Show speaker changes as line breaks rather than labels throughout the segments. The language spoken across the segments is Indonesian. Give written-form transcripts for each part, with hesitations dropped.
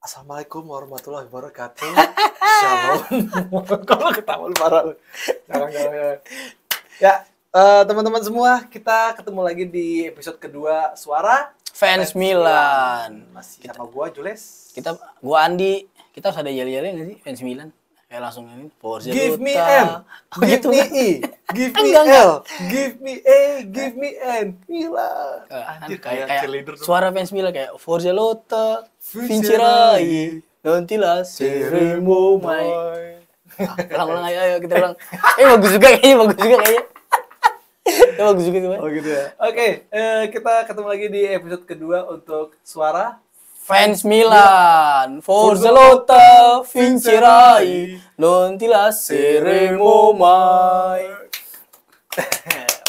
Assalamualaikum warahmatullahi wabarakatuh. Shalom. Kalau ketawa lu parah lu. Jangan. Ya, teman-teman semua, kita ketemu lagi di episode kedua Suara
Fans Milan.
Masih sama gua Jules.
Gua Andi. Kita harus ada yel-yelnya nggak sih Fans Milan? Kayak langsung ini. Forza
Give me
Luta.
M, give
gitu
me
kan?
E, give me
Enggak.
L, give me A, give me N. Milan. Anjir, kayak cheerleader tuh.
Suara Fans Milan kayak Forza Luta,
Vincerai,
Vincerai, nantilah seremo mai. Ulang-ulang ayo kita ulang. Bagus juga kayaknya. Bagus juga
Oh gitu ya. Oke, kita ketemu lagi di episode kedua untuk Suara
Fans Milan, Forza Luta, Vincerai, nantilah seremo mai.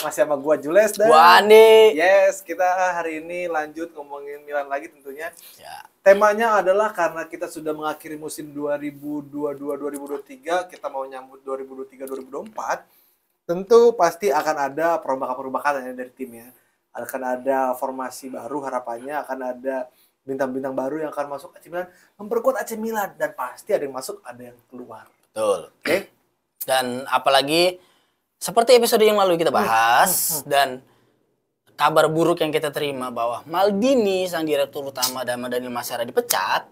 Masih sama gua Jules dan
Gua Andi.
Yes, kita hari ini lanjut ngomongin Milan lagi tentunya.
Ya.
Temanya adalah karena kita sudah mengakhiri musim 2022-2023, kita mau nyambut 2023-2024. Tentu pasti akan ada perubahan-perubahan dari timnya. Akan ada formasi baru, harapannya akan ada bintang-bintang baru yang akan masuk AC Milan, memperkuat AC Milan, dan pasti ada yang masuk, ada yang keluar.
Betul.
Oke?
Dan apalagi seperti episode yang lalu kita bahas dan kabar buruk yang kita terima bahwa Maldini sang direktur utama dan Daniel Masera dipecat.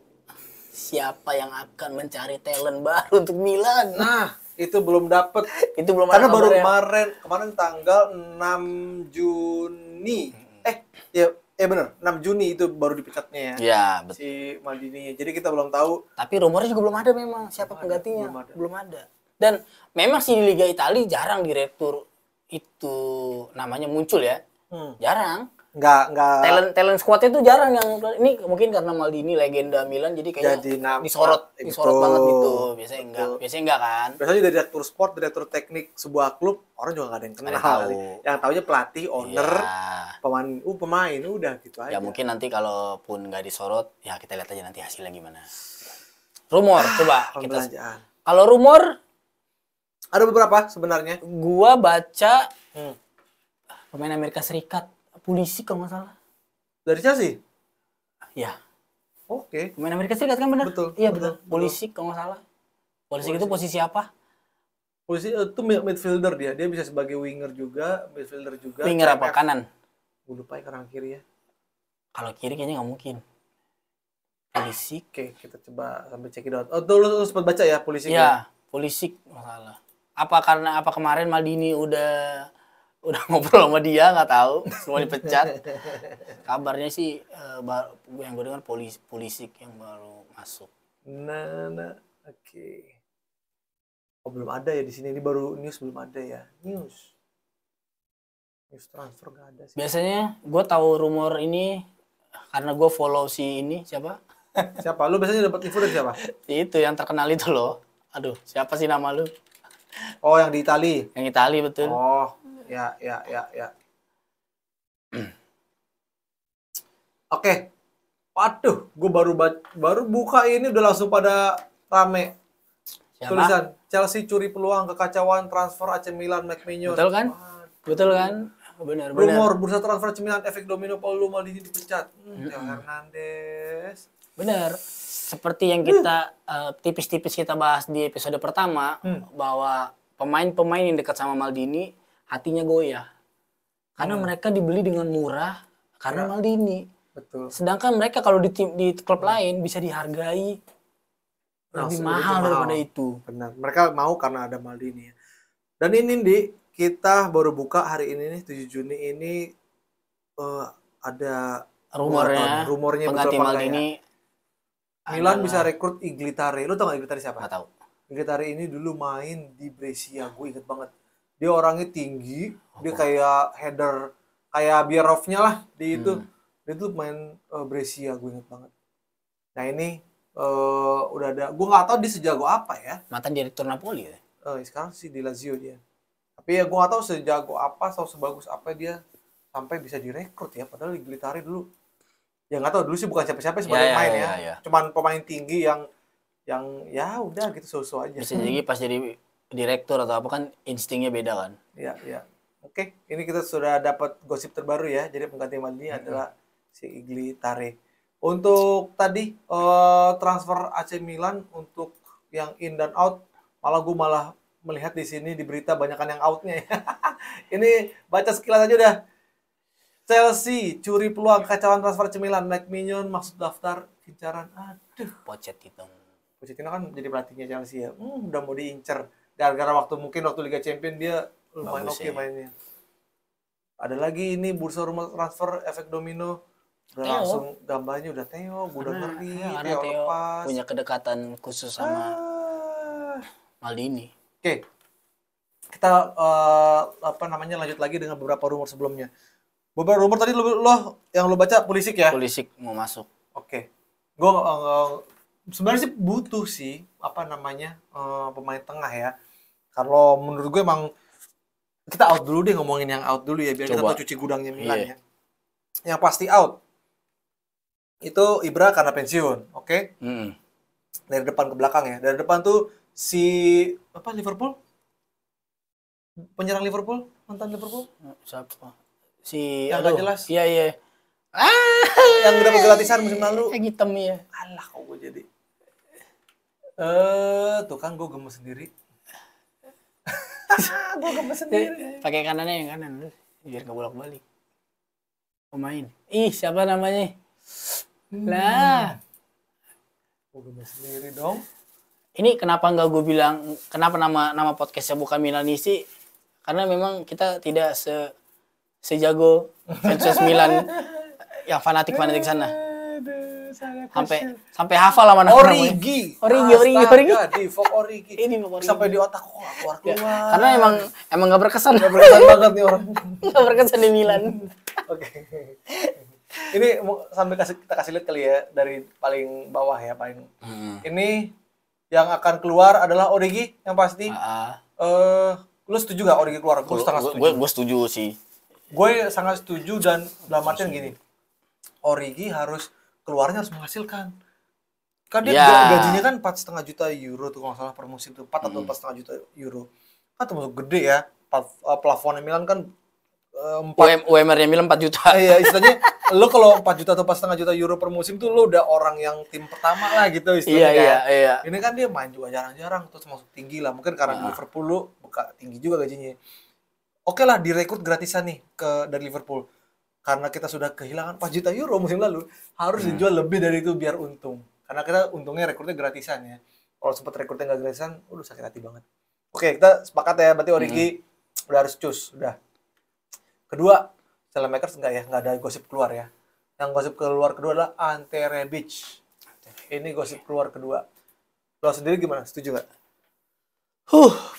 Siapa yang akan mencari talent baru untuk Milan?
Nah, itu belum dapet.
Itu belum
Karena
ada
baru
kabarnya.
kemarin tanggal 6 Juni. Ya benar, 6 Juni itu baru dipecatnya ya.
Ya, betul.
Si Maldini. Jadi kita belum tahu.
Tapi rumornya juga belum ada memang siapa penggantinya.
belum ada.
Belum ada. Dan memang sih di Liga Italia jarang direktur itu namanya muncul ya. Jarang.
Enggak
Talent squadnya itu jarang yang ini mungkin karena Maldini legenda Milan jadi kayaknya disorot banget gitu. Biasanya enggak kan.
Biasanya dari direktur sport, direktur teknik sebuah klub, orang juga nggak ada yang kenal.
Tahu.
Yang taunya pelatih, owner,
Ya.
pemain udah gitu aja.
Ya mungkin nanti kalaupun nggak disorot, ya kita lihat aja nanti hasilnya gimana. Rumor coba kita.
Pembelanjaan.
Kalau rumor
Ada beberapa sebenarnya.
gua baca pemain Amerika Serikat, Pulisic kalau nggak salah.
Dari Chelsea?
Ya,
Oke.
pemain Amerika Serikat kan benar?
Betul,
Iya
betul,
betul. Pulisic kalau nggak salah. Pulisic itu posisi apa?
Posisi itu midfielder dia. Dia bisa sebagai winger juga, midfielder juga.
Winger
CMF.
apa? Kanan?
Gue lupa ya kanan kiri ya.
Kalau kiri kayaknya nggak mungkin. Pulisic.
Oke, kita coba sampai check it out. Oh, tuh lu sempat baca ya polisi?
Iya, Pulisic masalah. Apa kemarin Maldini udah ngobrol sama dia nggak tahu, semua dipecat. Kabarnya sih yang gue dengar Pulisic yang baru masuk.
Nah, oke. Oh, belum ada ya di sini. Ini baru news, belum ada ya. News transfer nggak ada sih.
Biasanya gue tahu rumor ini karena gue follow si ini siapa?
Siapa? Lu biasanya dapat info dari siapa?
Itu yang terkenal itu loh. Aduh, siapa sih nama lu?
Oh, yang di Itali.
Yang Itali betul.
Oh, ya. Oke. Waduh, gue baru buka ini udah langsung pada rame.
Siapa?
Tulisan Chelsea curi peluang kekacauan transfer AC Milan McMahon.
Betul kan? Betul kan? Benar.
Rumor bursa transfer AC Milan efek domino Paulo Maldini dipecat. Theo Hernandez.
Benar. Seperti yang kita tipis-tipis kita bahas di episode pertama bahwa pemain-pemain yang dekat sama Maldini hatinya goyah. Karena mereka dibeli dengan murah karena Maldini.
Betul.
Sedangkan mereka kalau di klub lain bisa dihargai lebih mahal daripada itu.
Benar. Mereka mau karena ada Maldini. Dan ini Di, kita baru buka hari ini nih 7 Juni ini ada rumornya
pengganti
betul apa
Maldini.
Milan bisa rekrut Iglitare. Lu tau gak Iglitare siapa?
Nggak tahu.
Iglitare ini dulu main di Brescia. Gue inget banget. Dia orangnya tinggi. Dia kayak header. Kayak Bierovnya lah. Di itu. Dia tuh main Brescia. Gue inget banget. Nah ini udah ada. Gue gak tahu dia sejago apa ya.
Mantan direktur Napoli ya?
Sekarang sih di Lazio dia. Tapi ya gue gak tahu sejago apa. Atau sebagus apa dia. Sampai bisa direkrut ya. Padahal Iglitare dulu. Ya nggak tahu dulu sih bukan siapa-siapa sebagai pemain ya. Cuman pemain tinggi yang ya udah gitu so-so aja.
Bisa jadi pas jadi direktur atau apa kan instingnya beda kan.
Iya. Oke, ini kita sudah dapat gosip terbaru ya. Jadi pengganti Maldini adalah si Iglitare. Untuk tadi transfer AC Milan untuk yang in dan out, gue malah melihat di sini di berita banyakan yang outnya ya. Ini baca sekilas aja udah. Chelsea curi peluang kacauan transfer AC Milan, Mike Mignon maksud daftar incaran. Aduh,
Pochettino.
Pochettino kan jadi pelatihnya Chelsea ya. Udah mau diincer. Gara-gara mungkin waktu Liga Champions dia lumayan
Bagus
oke
ya.
mainnya. Ada lagi ini bursa rumah transfer efek domino. Udah
Theo.
langsung gambarnya udah Theo, gue udah ngeri,
Karena
Theo
Theo
lepas.
punya kedekatan khusus sama
Ah.
Maldini.
Oke, kita lanjut lagi dengan beberapa rumor sebelumnya. Beberapa rumor tadi lo yang lo baca Pulisic ya?
Pulisic mau masuk.
Oke, gue sebenarnya sih butuh sih pemain tengah ya. Kalau menurut gue emang kita out dulu deh, ngomongin yang out dulu ya biar kita
Coba.
tahu cuci gudangnya Milan
Iya.
ya. Yang pasti out itu Ibra karena pensiun, oke?
Mm.
Dari depan ke belakang ya. Dari depan tuh si Liverpool, penyerang Liverpool, mantan Liverpool,
Siapa? Si
yang nggak jelas,
Iya, iya.
yang dapat gratisan musim lalu.
Yang hitam ya.
Alah, kok gue jadi. Tuh kan gue gemes sendiri. Gue gemes sendiri.
Pakai kanannya yang kanan biar nggak bolak-balik. Pemain. Ih, siapa namanya? Lah.
Gue gemes sendiri dong.
Ini kenapa nggak gue bilang kenapa nama podcastnya bukan Milanisti? Karena memang kita tidak sejago fans Milan yang fanatik sana. Sampai hafal sama nama
Origi.
Origi.
Di Fok Origi.
Ini Origi.
Sampai di otak kok keluar.
Karena emang nggak berkesan.
Gak berkesan banget nih orang.
Nggak berkesan di Milan.
Oke. Ini sambil kita kasih lihat kali ya dari paling bawah ya paling. Ini yang akan keluar adalah Origi yang pasti. Lu setuju gak Origi keluar? Gue sangat setuju.
Gue setuju sih.
Gue sangat setuju dan dalam artian gini. Origi harus keluarnya harus menghasilkan. Kan dia gajinya kan 4,5 juta euro tuh kalau nggak salah per musim tuh 4 atau 4,5 juta euro. Kan termasuk gede ya. Plafonnya Milan kan
UMR-nya Milan 4 juta.
Iya, istilahnya lo kalau 4 juta atau 4,5 juta euro per musim tuh lo udah orang yang tim pertama lah gitu istilahnya.
Iya.
Ini kan dia main juga jarang-jarang terus masuk tinggi lah. Mungkin karena di Liverpool lo buka tinggi juga gajinya. Oke lah direkrut gratisan nih dari Liverpool. Karena kita sudah kehilangan 4 juta euro musim lalu, harus dijual lebih dari itu biar untung. Karena kita untungnya rekrutnya gratisan ya. Kalau sempat rekrutnya nggak gratisan, udah sakit hati banget. Oke, kita sepakat ya, berarti Origi udah harus cus, udah. Kedua, Saelemaekers nggak ada gosip keluar ya. Yang gosip keluar kedua adalah Ante Rebic. Ini gosip keluar kedua. Lo sendiri gimana? Setuju nggak?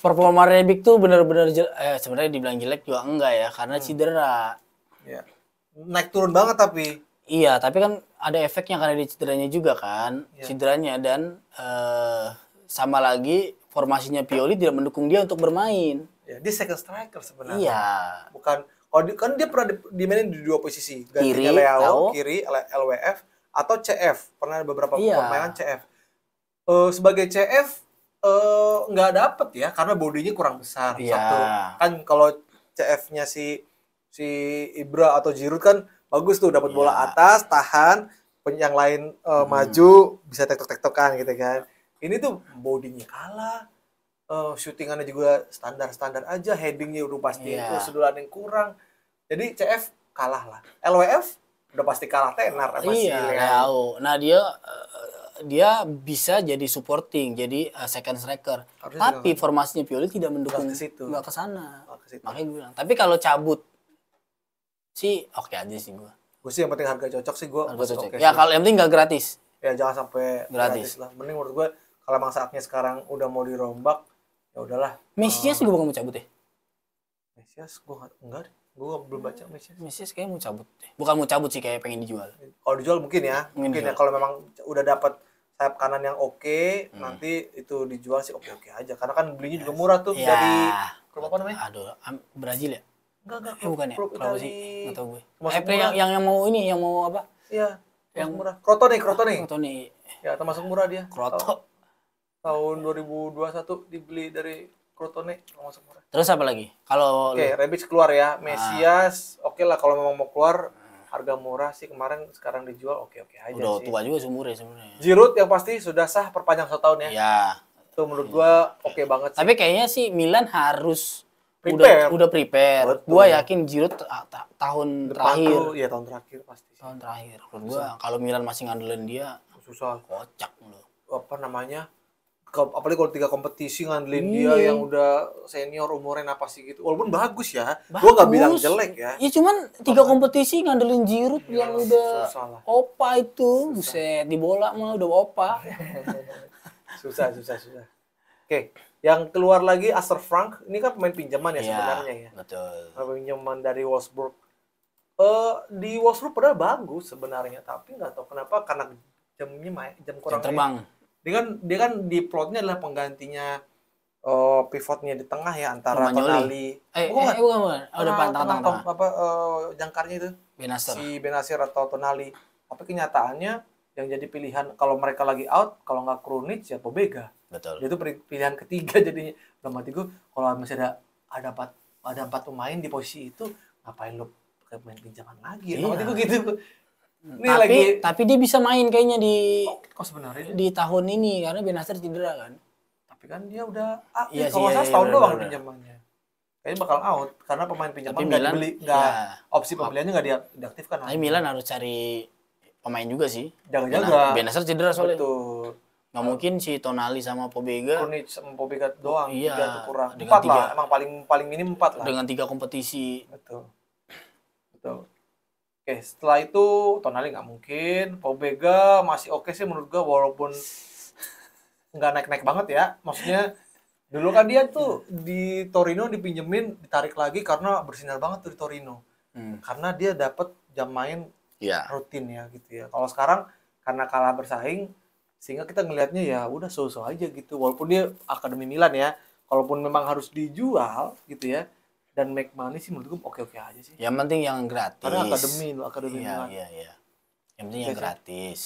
Performa Rebic tuh benar-benar sebenarnya dibilang jelek juga enggak ya, karena cedera.
Ya. Naik turun banget tapi.
Iya, tapi kan ada efeknya karena dia cederanya juga kan, cederanya dan sama lagi formasinya Pioli tidak mendukung dia untuk bermain.
Ya, dia second striker sebenarnya.
Iya.
Bukan kan dia pernah dimainin di dua posisi,
Kiri,
Leao, kiri LWF atau CF. Pernah ada beberapa permainan CF. Sebagai CF nggak dapet ya karena bodinya kurang besar. Satu. Kan kalau CF-nya si Ibra atau Giroud kan bagus tuh dapat bola atas, tahan, yang lain maju bisa tektok-tektokan gitu kan. Ini tuh bodinya kalah. Shootingannya juga standar-standar aja, headingnya udah pasti sundulan yang kurang. Jadi CF kalah lah. LWF udah pasti kalah tenar sama si Leao.
Nah dia bisa jadi supporting, jadi second striker. Tapi formasinya Pioli tidak mendukung nggak ke sana. Makanya gue bilang. Tapi kalau cabut sih oke aja sih gue.
Gue sih yang penting harga cocok sih gue.
Ya kalau yang penting nggak gratis.
Ya jangan sampai gratis lah. Mending menurut gue kalau emang saatnya sekarang udah mau dirombak ya udahlah.
Mesias juga mau cabut deh.
Mesias gue enggak deh. Gue belum baca Mesias.
Mesias kayaknya mau cabut deh. Bukan mau cabut sih, kayak pengen dijual.
Kalau dijual mungkin ya. Mungkin ya kalau memang udah dapat sayap kanan yang oke, nanti itu dijual sih oke aja. Karena kan belinya juga murah tuh dari klub apa namanya?
Aduh, Brazil ya?
Enggak.
Bukan ya? Kalau sih enggak tahu gue. Yang mau apa?
Iya, yang murah. Crotone. Ya, termasuk murah dia. Tahun 2021 dibeli dari Crotone, termasuk murah.
Terus apa lagi? Kalau
Rebic keluar ya. Mesias, oke lah kalau memang mau keluar harga murah sih kemarin, sekarang dijual oke-oke aja
Udah
sih.
tua juga seumurnya sebenarnya.
Giroud yang pasti sudah sah perpanjang 1 tahun ya.
Ya.
Itu menurut gua oke banget sih.
Tapi kayaknya sih Milan harus
Prepare.
udah prepare.
Betul.
Gua yakin Giroud tahun
Depan
terakhir.
tuh ya tahun terakhir pasti.
Tahun terakhir. Menurut gua kalau Milan masih ngandelin dia
Susah.
kocak lu.
Apa namanya? Apalagi kalau 3 kompetisi ngandelin
Iya.
dia yang udah senior umurnya apa sih gitu. Walaupun bagus ya. Gua nggak bilang jelek ya.
Ya cuman 3 kompetisi ngandelin Giroud yang udah
susah lah.
opa itu. Buset, di bola mah udah opa.
susah. Oke, yang keluar lagi Astor Frank. Ini kan pemain pinjaman ya
Iya,
sebenarnya ya.
betul.
Pemain pinjaman dari Wolfsburg. Di Wolfsburg padahal bagus sebenarnya, tapi nggak tahu kenapa karena jam kurang
Jam terbang.
Dia kan di plotnya adalah penggantinya pivotnya di tengah ya antara
Romagnoli.
Tonali.
Bukan. Oh, depan tengah.
Apa jangkarnya itu
Benasser.
si Benasir atau Tonali. Tapi kenyataannya yang jadi pilihan kalau mereka lagi out, kalau nggak Krunic ya Pobega.
Betul.
Itu pilihan ketiga jadinya. Dalam hati gue kalau masih ada 4 pemain di posisi itu, ngapain lo pakai pemain pinjaman lagi?
Iya.
Dalam hati gue gitu. Ini
Tapi dia bisa main kayaknya di
sebenarnya
di tahun ini karena Benasser cedera kan.
tapi kan dia udah
Iya
kalau
sih,
saya setahun
iya,
doang
bener.
pinjamannya. Kayaknya bakal out karena pemain pinjaman
Tapi
nggak
Milan,
dibeli,
ya.
opsi pembeliannya nggak diaktifkan.
Tapi Milan harus cari pemain juga sih.
Jaga-jaga.
Benasser cedera soalnya.
Betul.
Nggak mungkin si Tonali sama Pobega
Krunic sama Pobega doang,
Iya,
3 tuh kurang.
dengan
4 lah,
tiga.
emang paling minim 4 lah.
dengan 3 kompetisi.
Betul. Oke, setelah itu Tonali nggak mungkin. Pobega masih oke sih menurut gua walaupun nggak naik-naik banget ya. Maksudnya dulu kan dia tuh di Torino dipinjemin, ditarik lagi karena bersinar banget tuh di Torino. Karena dia dapat jam main
Iya.
rutin ya gitu ya. Kalau sekarang karena kalah bersaing sehingga kita ngelihatnya ya udah so-so aja gitu. Walaupun dia akademi Milan ya. Kalaupun memang harus dijual gitu ya. Dan make money sih menurut gue oke-oke aja sih.
Yang penting yang gratis.
Karena akademi
Iya.
Milan.
Yang penting yang gratis.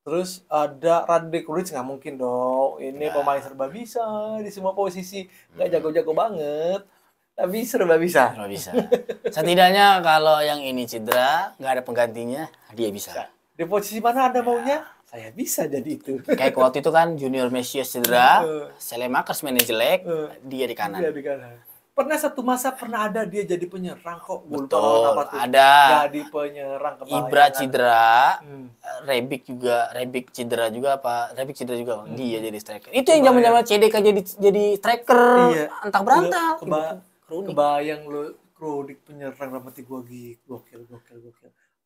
Terus ada Radek Krunic nggak mungkin dong. Ini
Ya.
pemain serba bisa di semua posisi. Nggak jago-jago banget. Tapi serba bisa.
Kalau bisa. Setidaknya kalau yang ini cedera, nggak ada penggantinya, dia bisa.
Di posisi mana Anda maunya? Saya bisa jadi itu.
Kayak waktu itu kan Junior Mesias cedera, Selemakers mainnya jelek, dia di kanan.
Dia di kanan. Pernah satu masa ada dia jadi penyerang kok.
Betul, ada.
Jadi penyerang kebayangan.
Ibra cedera, Rebic cedera juga apa? Rebic cedera juga, dia jadi striker. Itu yang zaman-zaman CDK jadi striker,
Iya.
antang berantak.
Kebayang lo Krunic penyerang rambut gua gokil.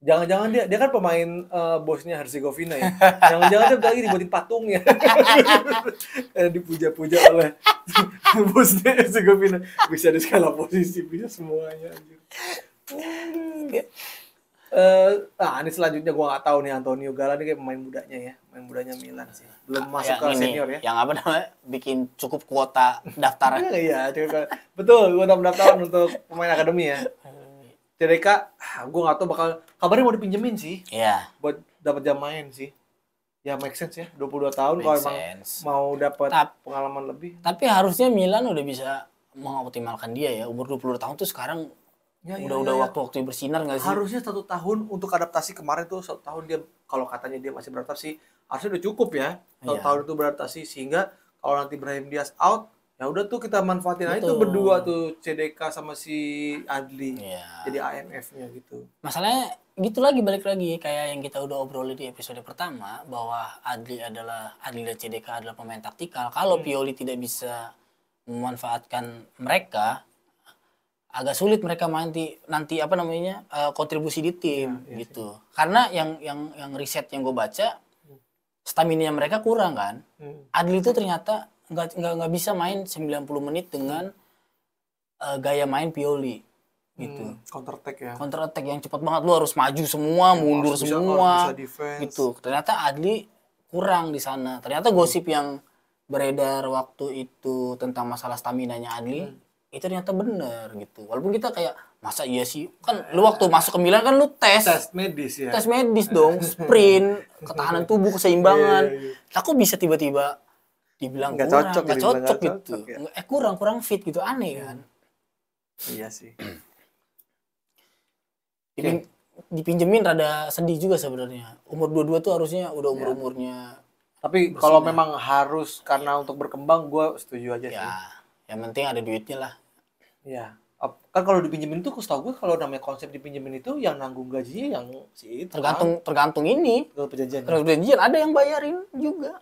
Jangan-jangan dia kan pemain bosnya Herzegovina ya. Jangan-jangan dia lagi dibuatin patungnya. Dipuja-puja oleh bosnya Herzegovina. Bisa di skala posisi, bisa semuanya anjir. Ini selanjutnya gua nggak tahu nih, Antonio Gala nih kayak pemain mudanya ya. Pemain mudanya Milan sih. Belum masuk ke senior ya.
Yang apa namanya? Bikin cukup kuota daftar.
Iya, betul. Gua pendaftaran untuk pemain akademi ya. CDK, gue nggak tahu kabarnya mau dipinjemin sih.
Iya.
Buat dapat jam main sih. Ya make sense ya, 22 tahun kalau emang mau dapat pengalaman lebih.
Tapi harusnya Milan udah bisa mengoptimalkan dia ya. Umur 22 tahun tuh sekarang udah waktu-waktu bersinar nggak sih?
Harusnya 1 tahun untuk adaptasi. Kemarin tuh 1 tahun dia, kalau katanya dia masih beradaptasi, harusnya udah cukup ya. 1 tahun itu beradaptasi sehingga kalau nanti Brahim Diaz out, ya udah tuh kita manfaatin aja tuh berdua tuh CDK sama si Adli. Jadi AMF-nya gitu.
Masalahnya gitu lagi, balik lagi kayak yang kita udah obrolin di episode pertama bahwa Adli dan CDK adalah pemain taktikal. Kalau Pioli tidak bisa memanfaatkan mereka, agak sulit mereka nanti apa namanya kontribusi di tim gitu. Karena yang riset yang gue baca, stamina mereka kurang kan. Adli itu ternyata nggak bisa main 90 menit dengan gaya main Pioli gitu.
Counter attack
yang cepat banget, lu harus maju semua, mundur semua gitu. Ternyata Adli kurang di sana. Ternyata gosip yang beredar waktu itu tentang masalah stamina-nya Adli itu ternyata bener gitu. Walaupun kita kayak masa iya sih, kan lu waktu masuk ke Milan kan lu tes
medis ya.
Tes medis dong, sprint, ketahanan tubuh, keseimbangan. Aku bisa tiba-tiba dibilang nggak cocok gitu. Ya. Kurang fit gitu, aneh kan.
Iya sih.
dipinjemin rada sedih juga sebenarnya. Umur 22 tuh harusnya udah umur-umurnya.
Tapi kalau memang harus karena untuk berkembang, gue setuju aja sih.
Ya, yang penting ada duitnya lah.
Iya. Kan kalau dipinjemin tuh, setahu gue kalau namanya konsep dipinjemin itu yang nanggung gajinya yang si itu.
Tergantung ini.
Kalau perjanjian.
Tergantung perjanjian ada yang bayarin juga.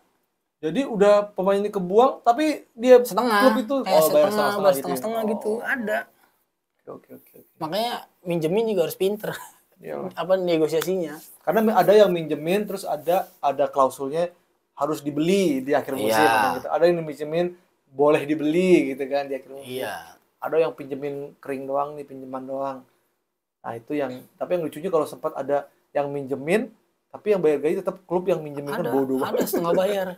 Jadi udah pemain ini kebuang, tapi dia
Setengah.
klub itu
Bayar
bayar
setengah gitu. Ada.
Oke.
Makanya minjemin juga harus pinter.
Iya.
Apa negosiasinya?
Karena ada yang minjemin terus ada klausulnya harus dibeli di akhir musim gitu. Ada yang minjemin boleh dibeli gitu kan di akhir musim.
Iya.
Ada yang pinjemin kering doang nih, pinjaman doang. Nah, itu tapi yang lucunya kalau sempat ada yang minjemin tapi yang bayar gaji tetap klub yang minjemin kan bodoh.
Ada setengah bayar.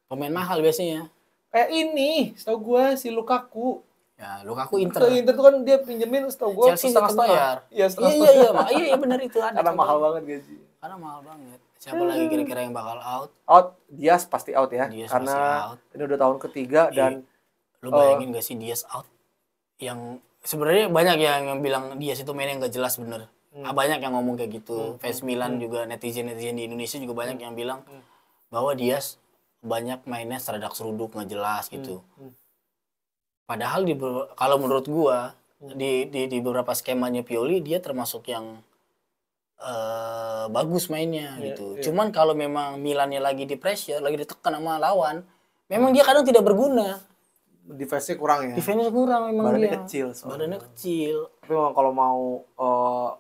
Pemain mahal biasanya.
Kayak ini, setahu gue si Lukaku.
Ya, Lukaku Inter.
Inter tuh kan dia pinjemin setahu gue
Chelsea setengah.
Iya,
Iya benar itu ada.
Karena mahal banget gaji.
Karena mahal banget. Siapa lagi kira-kira yang bakal out?
Diaz pasti out ya. Karena ini udah tahun ketiga dan
lu bayangin gak sih Diaz out? Yang sebenarnya banyak yang bilang Diaz itu mainnya nggak jelas bener. Banyak yang ngomong kayak gitu. Fans Milan juga netizen di Indonesia juga banyak yang bilang bahwa Diaz banyak mainnya seradak-seruduk nggak jelas gitu. Padahal kalau menurut gua di beberapa skemanya Pioli dia termasuk yang bagus mainnya gitu. Cuman kalau memang Milannya lagi di pressure, lagi ditekan sama lawan, memang dia kadang tidak berguna.
Defense-nya kurang ya.
Defense-nya kurang memang
Badannya
dia.
kecil.
Badannya kecil.
Tapi memang kalau mau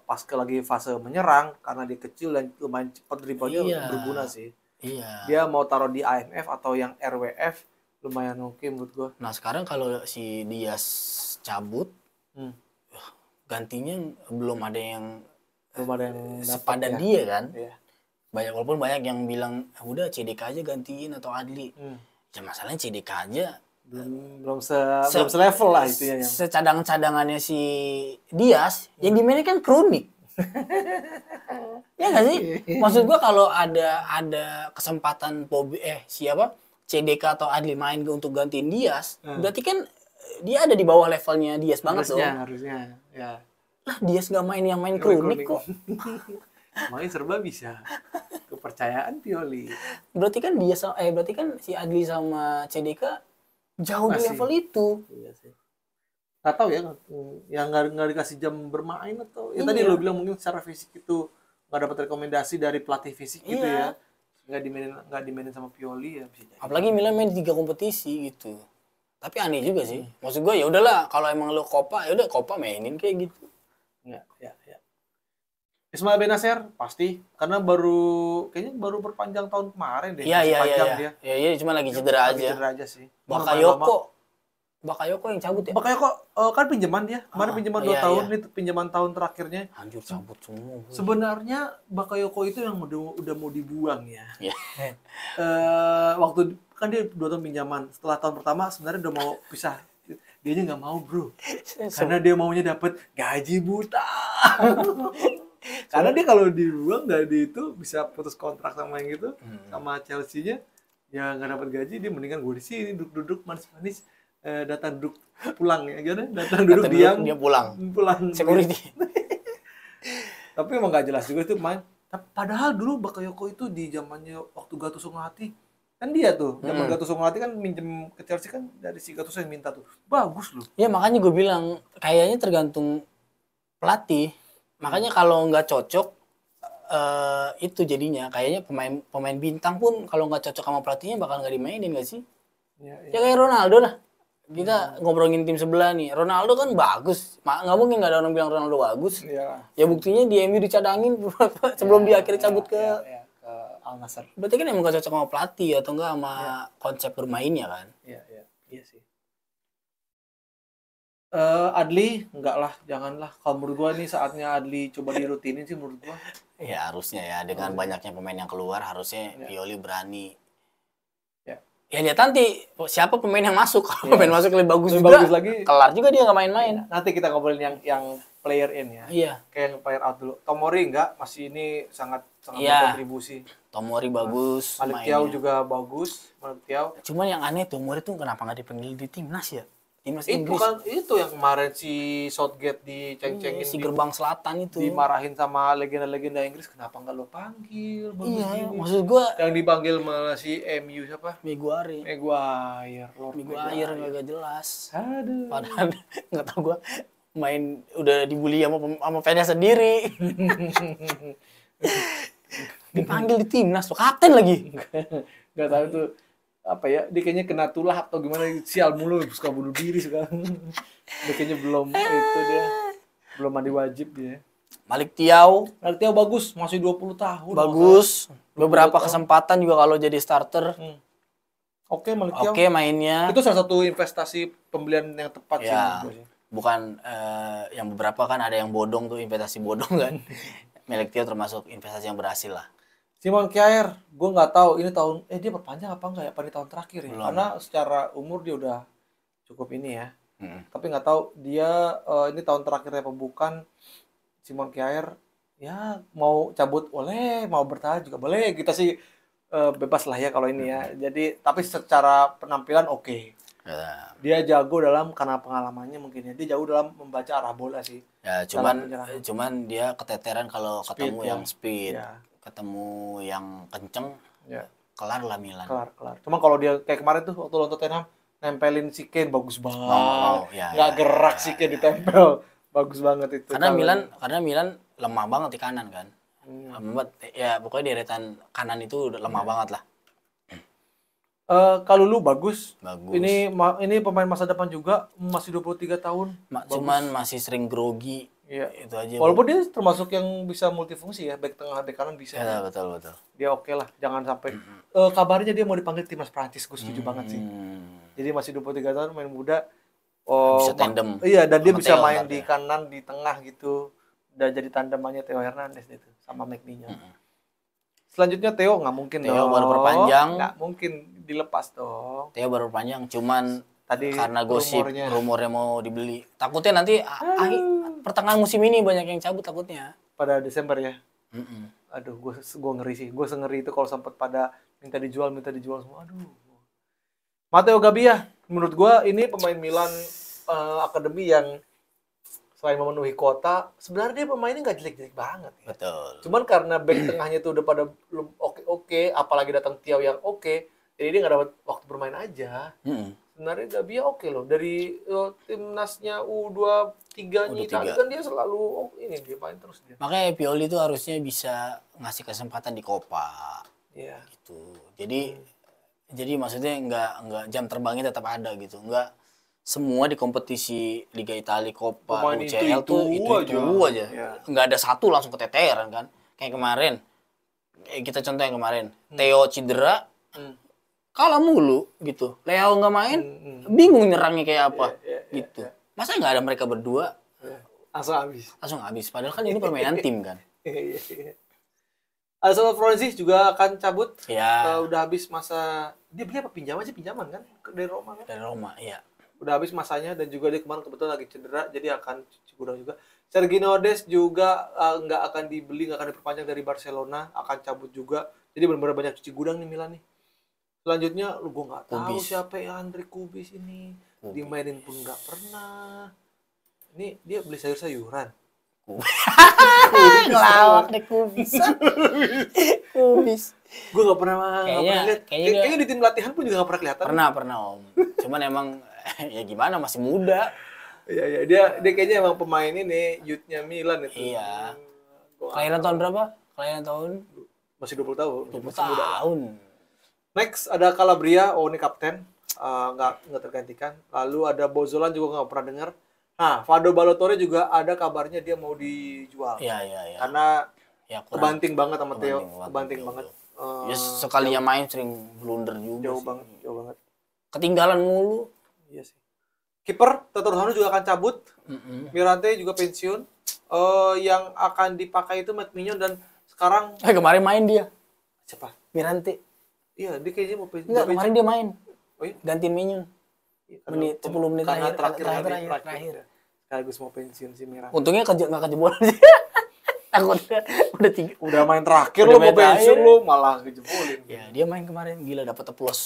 pas lagi fase menyerang karena dia kecil dan lumayan cepat dribblenya berguna sih.
Iya.
Dia mau taruh di AMF atau yang RWF lumayan oke menurut gua.
Nah, sekarang kalau si Diaz cabut gantinya belum ada yang sepadan dia kan.
Iya.
Walaupun banyak yang bilang udah CDK aja gantiin atau Adli. Ya masalahnya CDK aja
belum selevel lah itu ya yang
secadang-cadangannya si Diaz yang dimainin kan kronik. Ya nggak sih? Maksud gua kalau ada kesempatan CDK atau Adli main untuk gantiin Diaz, berarti kan dia ada di bawah levelnya Diaz banget
harusnya ya.
Lah Diaz nggak main yang main kronik kok.
Main serba bisa. Kepercayaan Pioli.
Berarti kan si Adli sama CDK jauh di level itu.
Iya sih. Nggak tahu ya, yang nggak dikasih jam bermain atau ya tadi lo bilang mungkin secara fisik itu nggak dapat rekomendasi dari pelatih fisik gitu ya, nggak dimainin sama Pioli ya bisa jadi.
Apalagi Milan main 3 kompetisi gitu. Tapi aneh juga sih. Maksud gue ya udahlah kalau emang lo Copa ya udah Copa mainin kayak gitu.
Ya. Ismail Benacer pasti karena kayaknya baru berpanjang tahun kemarin deh.
Iya. Iya, cuma lagi cedera aja
sih.
Bakayoko yang cabut ya?
Bakayoko kan pinjaman dia. Kemarin pinjaman 2 tahun, ini pinjaman tahun terakhirnya.
Anjir cabut semua.
Sebenarnya Bakayoko itu yang udah mau dibuang ya.
Iya.
Waktu kan dia 2 tahun pinjaman. Setelah tahun pertama sebenarnya udah mau pisah. Dianya nggak mau, bro. Karena dia maunya dapat gaji buta. Karena dia kalau dibuang dari itu bisa putus kontrak sama yang gitu, sama Chelsea-nya, ya nggak dapat gaji, dia mendingan gue di sini duduk-duduk manis-manis, datang duduk pulang ya, gimana? Datang duduk diam,
dia pulang. Security.
Tapi emang nggak jelas juga itu main. Padahal dulu Bakayoko itu di zamannya waktu Gattuso ngelatih, kan dia tuh, zaman Gattuso ngelatih kan minjem ke Chelsea kan dari si Gattuso yang minta tuh, bagus loh.
Ya makanya gue bilang kayaknya tergantung pelatih. Makanya kalau nggak cocok itu jadinya kayaknya pemain bintang pun kalau nggak cocok sama pelatihnya bakal nggak dimainin nggak sih? Ya kayak Ronaldo lah. Kita ngobrolin tim sebelah nih. Ronaldo kan bagus. Nggak mungkin nggak ada orang bilang Ronaldo bagus. Ya buktinya di MU dicadangin sebelum dia akhirnya cabut ke
Al Nassr.
Berarti kan emang nggak cocok sama pelatih atau nggak sama konsep bermainnya kan?
Iya sih. Adli enggak lah, janganlah. Kalau menurut gua nih saatnya Adli coba dirutinin sih menurut gua.
Ya harusnya ya dengan banyaknya pemain yang keluar harusnya Pioli berani. Ya lihat nanti siapa pemain yang masuk. Kalau pemain masuk lebih bagus
lagi.
Kelar juga dia nggak main-main.
Nanti kita ngobrolin yang player in ya.
Iya.
Kayak yang player out dulu. Tomori enggak, masih ini sangat berkontribusi.
Tomori bagus.
Malik Thiaw juga bagus. Malik Thiaw.
Cuman yang aneh Tomori tuh kenapa nggak dipanggil di timnas ya? Timnas
Itu
Inggris.
kan itu yang kemarin si Southgate diceng-cengin,
Si gerbang selatan itu.
dimarahin sama legenda-legenda Inggris, kenapa nggak lo panggil? Bagus
Iya,
gini.
maksud gua
Yang dipanggil malah si MU siapa?
Maguire.
Lord
Maguire nggak jelas.
Aduh.
Padahal nggak tahu gua main udah dibully sama fansnya sendiri. Dipanggil di timnas tuh kapten lagi.
Nggak tahu tuh apa ya, dia kayaknya kena tulah atau gimana, sial mulu, suka bunuh diri sekarang. Dia kayaknya belum itu, dia belum mandi wajib dia.
Malik Thiaw
Artinya bagus, masih 20 tahun.
bagus. Beberapa kesempatan juga kalau jadi starter.
Oke, Malik Thiaw.
Oke mainnya.
Itu salah satu investasi pembelian yang tepat sih
Ya,
menurut gue sih.
bukan yang beberapa kan ada yang bodong tuh, investasi bodong kan. Malik Thiaw termasuk investasi yang berhasil lah.
Simon Kjaer, gue nggak tahu ini tahun dia perpanjang apa enggak ya, pada tahun terakhir ya.
Belum.
Karena secara umur dia udah cukup ini ya.
Mm.
Tapi nggak tahu dia ini tahun terakhirnya apa bukan. Simon Kjaer ya mau cabut boleh, mau bertahan juga boleh. Kita sih bebas lah ya kalau ini ya. Jadi tapi secara penampilan oke.
Ya,
Dia jago dalam, karena pengalamannya mungkin ya. Dia jago dalam membaca arah bola sih.
ya
Dalam penyerangan.
cuman dia keteteran kalau ketemu
ya.
yang speed,
Ya.
ketemu yang kenceng,
Ya.
kelar lah Milan.
Kelar. Cuma kalau dia kayak kemarin tuh waktu lawan Tottenham nempelin si Kane bagus banget.
Ya,
Nggak gerak si Kane ditempel. Bagus banget itu.
Karena
Kalau-
Milan lemah banget di kanan kan. Ya pokoknya di deretan kanan itu udah lemah banget lah.
kalau lu bagus.
Bagus.
Ini pemain masa depan juga, masih 23 tahun.
Cuman masih sering grogi.
Iya.
Itu aja.
Walaupun dia termasuk yang bisa multifungsi ya, back tengah, back kanan bisa.
Ya, betul.
Dia oke lah, jangan sampai. Kabarnya dia mau dipanggil timnas Prancis, gue setuju banget sih. Jadi masih 23 tahun, main muda.
Bisa tandem.
Iya, dan dia
sama
bisa
Theo
main
ntar
di
ya.
kanan, di tengah gitu. Dan jadi tandemannya Theo Hernandez itu sama McNeil. Selanjutnya Theo nggak mungkin
Theo
dong.
baru perpanjang.
Nggak mungkin dilepas dong.
Theo baru panjang, cuman
Tadi
karena gosip
rumornya.
mau dibeli. Takutnya nanti pertengahan musim ini banyak yang cabut takutnya.
Pada Desember ya.
Mm-mm.
Aduh, gue ngeri sih. Gue ngeri itu kalau sempat pada minta dijual semua. Aduh. Matteo Gabbia, menurut gue ini pemain Milan akademi yang selain memenuhi kota, sebenarnya dia pemainnya nggak jelek-jelek banget. Ya.
Betul.
Cuman karena back tengahnya tuh udah pada belum oke, apalagi datang Thiaw yang oke, jadi dia nggak dapat waktu bermain aja.
Mm-mm.
Sebenarnya Gabbia oke loh, dari timnasnya U23-nya Italia kan dia selalu ini dia main terus dia.
Makanya Pioli itu harusnya bisa ngasih kesempatan di Copa.
Iya.
Gitu. Jadi maksudnya nggak jam terbangnya tetap ada gitu. Nggak semua di kompetisi Liga Italia, Coppa,
Pemain
UCL
itu
tuh itu aja.
Ya.
Nggak ada satu langsung keteteran kan. Kayak kemarin. Kita contoh yang kemarin. Theo cedera, kalah mulu gitu. Leo nggak main, bingung nyerangnya kayak apa gitu. Masa nggak ada mereka berdua? Langsung habis. Padahal kan ini permainan tim kan.
Asal Florenzi juga akan cabut.
Ya.
Udah habis masa dia beli apa pinjaman kan dari Roma kan.
Dari Roma, iya.
Udah habis masanya, dan juga dia kemarin kebetulan lagi cedera, jadi akan cuci gudang juga. Sergio Dest juga nggak akan dibeli, nggak akan diperpanjang dari Barcelona, akan cabut juga. Jadi benar-benar banyak cuci gudang nih Milan nih. Selanjutnya, gue nggak tahu siapa ya Andre Kubis ini. Dimainin pun nggak pernah. Ini dia beli sayur-sayuran.
Ngelawak deh Kubis.
Gue nggak pernah lihat. Kayaknya di tim latihan pun juga nggak pernah kelihatan.
Pernah Om. Cuman emang ya gimana, masih muda.
Iya, dia kayaknya emang pemain ini youth-nya Milan itu.
Iya. Kelahiran tahun berapa? Kelahiran tahun
Masih 20 tahun.
20
Masih muda.
tahun.
Next ada Calabria, ini kapten, nggak tergantikan. Lalu ada Bozolan juga nggak pernah dengar. Nah, Fado Balotore juga ada kabarnya dia mau dijual.
Iya.
Karena
Ya,
kebanting banget sama Theo, kebanting banget.
Ya sekalinya main sering blunder juga.
Jauh banget.
Ketinggalan mulu.
Iya sih. Kiper Tatarusanu juga akan cabut. Mirante juga pensiun. Yang akan dipakai itu Matt Mignon, dan sekarang
Kemarin main dia.
siapa?
Mirante.
Iya, dia kayaknya mau pensiun.
Enggak, kemarin dia main.
Oh iya?
Gantiin Mignon.
Menit
10 menit
karena
terakhir.
Sekaligus mau pensiun si Mirante.
Untungnya nggak kejebolan sih. Takutnya udah 3.
Udah main terakhir
Udah
lo mau
main
pensiun
terakhir.
lo malah ngejebolin.
Ya, dia main kemarin gila dapat plus.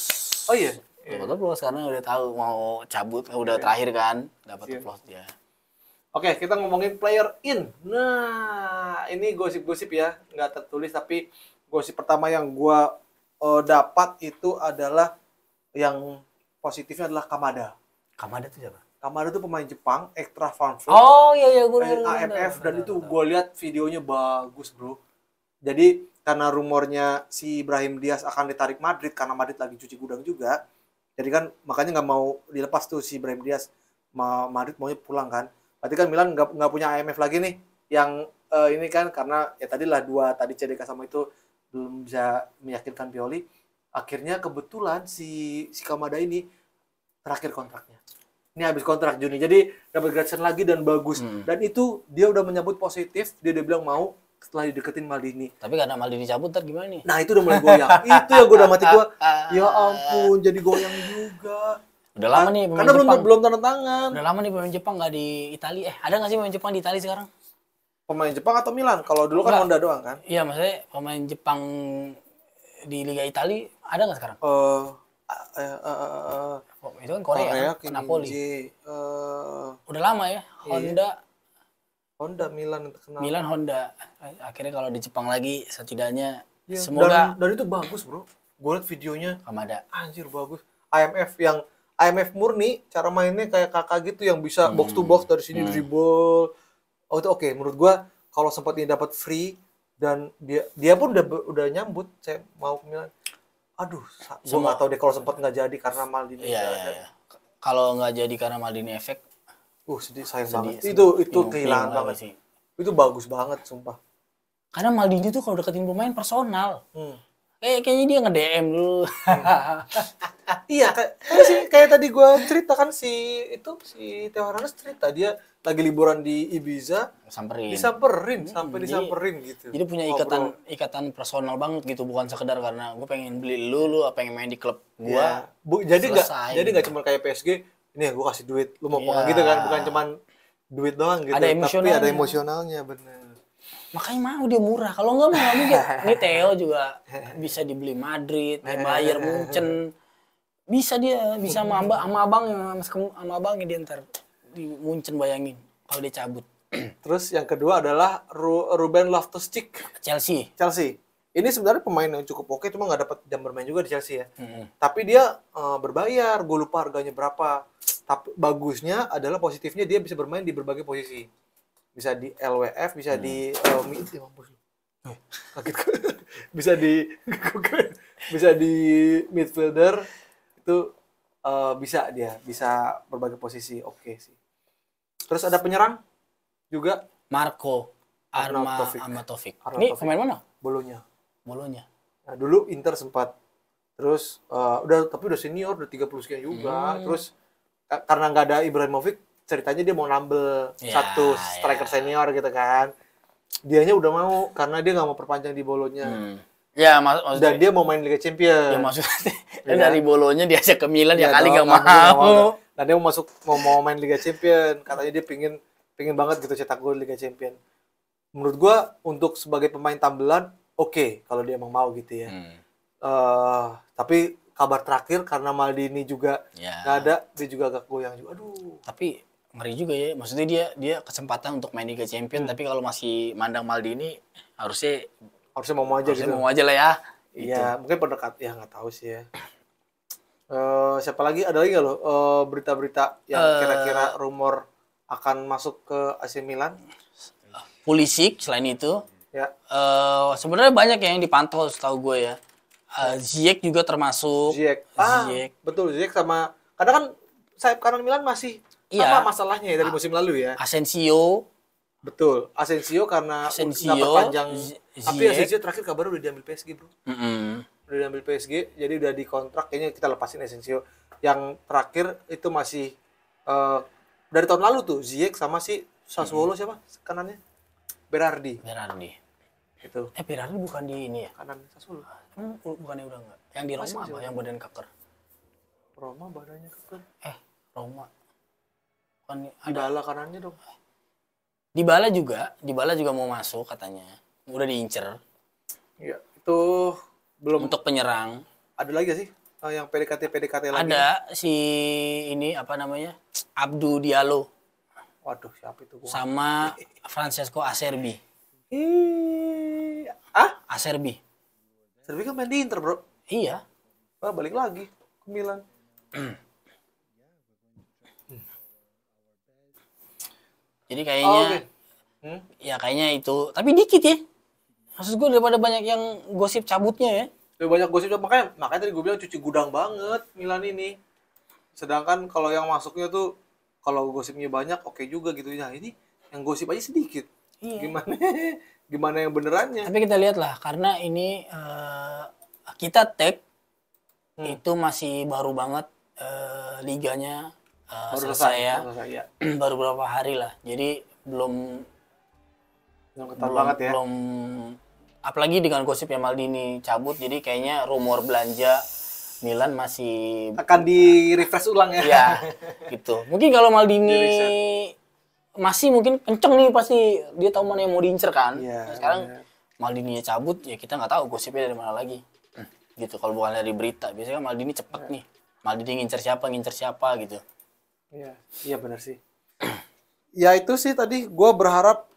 Oh iya.
Dapat plus karena udah tahu mau cabut, udah terakhir kan, dapat plus dia.
Oke, kita ngomongin player in. Nah, ini gosip-gosip ya, nggak tertulis tapi gosip pertama yang gua dapat itu adalah yang positifnya adalah Kamada.
Kamada tuh siapa?
Kamada tuh pemain Jepang, extra Frankfurt.
Oh iya gue
AMF dan itu gue lihat videonya bagus bro. Jadi karena rumornya si Brahim Diaz akan ditarik Madrid karena Madrid lagi cuci gudang juga. Jadi kan makanya nggak mau dilepas tuh si Brahim Diaz. Madrid maunya pulang kan. Berarti kan Milan nggak punya AMF lagi nih. Yang ini kan karena ya tadilah dua tadi CDK sama itu belum bisa meyakinkan Pioli. Akhirnya kebetulan si Kamada ini terakhir kontraknya. Ini habis kontrak Juni, jadi dapat gratisan lagi dan bagus. Dan itu dia udah menyambut positif, dia udah bilang mau setelah dideketin Maldini.
Tapi karena Maldini cabut, ntar gimana nih?
Nah itu udah mulai goyang. Itu yang gue udah mati gue. Ya ampun, jadi goyang juga.
Udah lama nih pemain
karena
Jepang.
belum tanda tangan.
Udah lama nih pemain Jepang nggak di Italia. Ada nggak sih pemain Jepang di Italia sekarang?
Pemain Jepang atau Milan? Kalau dulu kan Honda doang kan?
Iya, maksudnya pemain Jepang di Liga Italia ada nggak sekarang? Itu kan Korea kan? Napoli. Udah lama ya,
Honda Milan yang terkenal.
Milan Honda. Akhirnya kalau di Jepang lagi setidaknya semoga.
Dan itu bagus bro. Gue liat videonya.
Kamada.
Anjir bagus. IMF murni, cara mainnya kayak kakak gitu yang bisa box to box dari sini dribble. Oh itu oke. Menurut gue kalau sempat ini dapat free dan dia pun udah nyambut saya mau ke Milan. Aduh, gue nggak tahu deh kalau sempat nggak jadi karena Maldini.
Iya. Kalau nggak jadi karena Maldini efek.
Sedih, sayang banget. Itu kehilangan banget sih. Itu bagus banget, sumpah.
Karena Maldini tuh kalau deketin pemain personal. Kayaknya dia nge-DM dulu.
Iya, kayak tadi gue cerita kan si Theo Hernandez cerita dia lagi liburan di Ibiza, disamperin gitu.
Jadi punya ikatan personal banget gitu, bukan sekedar karena gue pengen beli lu pengen main di klub gue.
Ya. Jadi nggak cuma kayak PSG, ini gue kasih duit, lu mau pulang gitu kan, bukan cuma duit doang gitu. Tapi ada emosionalnya bener.
Makanya mau dia murah. Kalau nggak mungkin. Ini Theo juga bisa dibeli Madrid, Bayern Munchen. Bisa sama abangnya dia ntar di Munchen, bayangin kalau dia cabut.
Terus yang kedua adalah Ruben Loftus-Cheek,
Chelsea.
Ini sebenarnya pemain yang cukup oke, cuma nggak dapat jam bermain juga di Chelsea ya. Tapi dia berbayar, gue lupa harganya berapa. Tapi bagusnya adalah positifnya dia bisa bermain di berbagai posisi. Bisa di LWF, bisa di bisa di midfielder itu bisa berbagai posisi oke sih. Terus ada penyerang juga
Marco Arnautovic. Ini pemain mana?
Bolonya.
Nah,
dulu Inter sempat. Terus tapi udah senior, udah 30 sekian juga. Terus karena nggak ada Ibrahimovic, ceritanya dia mau nambel satu striker senior gitu kan. Dianya udah mau karena dia nggak mau perpanjang di Bolonya.
Ya, maksudnya.
Dan dia mau main Liga Champions.
Ya maksudnya dari Bolonya diajak ke Milan ya kali nggak mau.
Nah dia mau main Liga Champions. Katanya dia pingin banget gitu cetak gol Liga Champions. Menurut gua untuk sebagai pemain tambelan oke, kalau dia emang mau gitu ya. Tapi kabar terakhir karena Maldini juga nggak ada, dia juga agak goyang juga. Aduh.
Tapi ngeri juga ya, maksudnya dia kesempatan untuk main Liga Champions, tapi kalau masih mandang Maldini harusnya
mau aja gitu.
Mau aja lah ya.
Iya, mungkin pendekat ya nggak tahu sih ya. Siapa lagi? Ada lagi nggak lo berita-berita yang kira-kira rumor akan masuk ke AC Milan?
Pulisic selain itu.
Ya.
Sebenarnya banyak yang dipantau setahu gue ya. Ziyech juga termasuk.
Ziyech. Betul, Ziyech sama. Kadang kan sayap kanan Milan masih sama masalahnya ya dari musim lalu ya.
Asensio.
Betul, Asensio karena nggak perpanjang. Tapi Asensio terakhir kabarnya udah diambil PSG bro. Udah diambil PSG, jadi udah dikontrak. Kayaknya kita lepasin Asensio. Yang terakhir itu masih dari tahun lalu tuh Ziyech sama si Sassuolo siapa kanannya? Berardi. Itu.
Berardi bukan di ini ya?
Kanan Sassuolo.
Bukannya udah enggak? Yang di Roma apa? Yang badan keker.
Roma badannya keker.
Roma. Bukan
Dybala kanannya dong.
Dybala juga mau masuk katanya. Udah diincer.
Iya, itu belum
untuk penyerang.
Ada lagi gak sih? yang PDKT lagi?
Ada si ini apa namanya? Abdou Diallo
Waduh, siapa itu?
sama Francesco Acerbi. Acerbi.
Serbi kan main di Inter, bro.
Iya.
Wah, balik lagi ke Milan.
Jadi kayaknya ya kayaknya itu, tapi dikit ya. Maksud gue daripada banyak yang gosip cabutnya ya.
Lebih banyak gosip, makanya tadi gue bilang cuci gudang banget Milan ini. Sedangkan kalau yang masuknya tuh kalau gosipnya banyak oke juga gitu. Nah, ini yang gosip aja sedikit.
Iya.
Gimana yang benerannya?
Tapi kita lihat lah, karena ini kita tag itu masih baru banget liganya
Baru
selesai ya.
ya.
Baru beberapa hari lah. Jadi belum
Ketat banget ya.
Belum, apalagi dengan gosipnya Maldini cabut, jadi kayaknya rumor belanja Milan masih
Akan di refresh ulang ya.
ya gitu. Mungkin kalau Maldini masih mungkin kenceng nih, pasti dia tahu mana yang mau diincer kan.
Iya,
Nah, sekarang Maldini cabut ya kita nggak tahu gosipnya dari mana lagi. Gitu kalau bukan dari berita. Biasanya kan Maldini cepet nih. Maldini ngincer siapa gitu.
Iya benar sih. Ya itu sih tadi gue berharap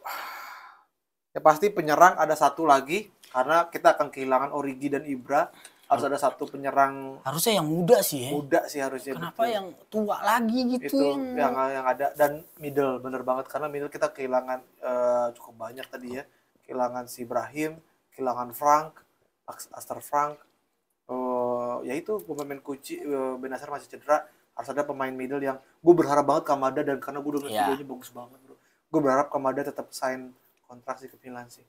ya pasti penyerang ada satu lagi karena kita akan kehilangan Origi dan Ibra. Harus ada satu penyerang
Harusnya yang muda sih ya.
muda sih harusnya.
Kenapa yang tua lagi gitu?
Itu yang ada, dan middle bener banget karena middle kita kehilangan cukup banyak tadi ya. Kehilangan si Ibrahim, kehilangan Frank, Aster Frank. Ya itu pemain kunci. Benasar masih cedera. Harus ada pemain middle yang gue berharap banget Kamada, dan karena gue udah ngeliat videonya bagus banget bro. Gue berharap Kamada tetap sign kontrak sih ke Milan sih.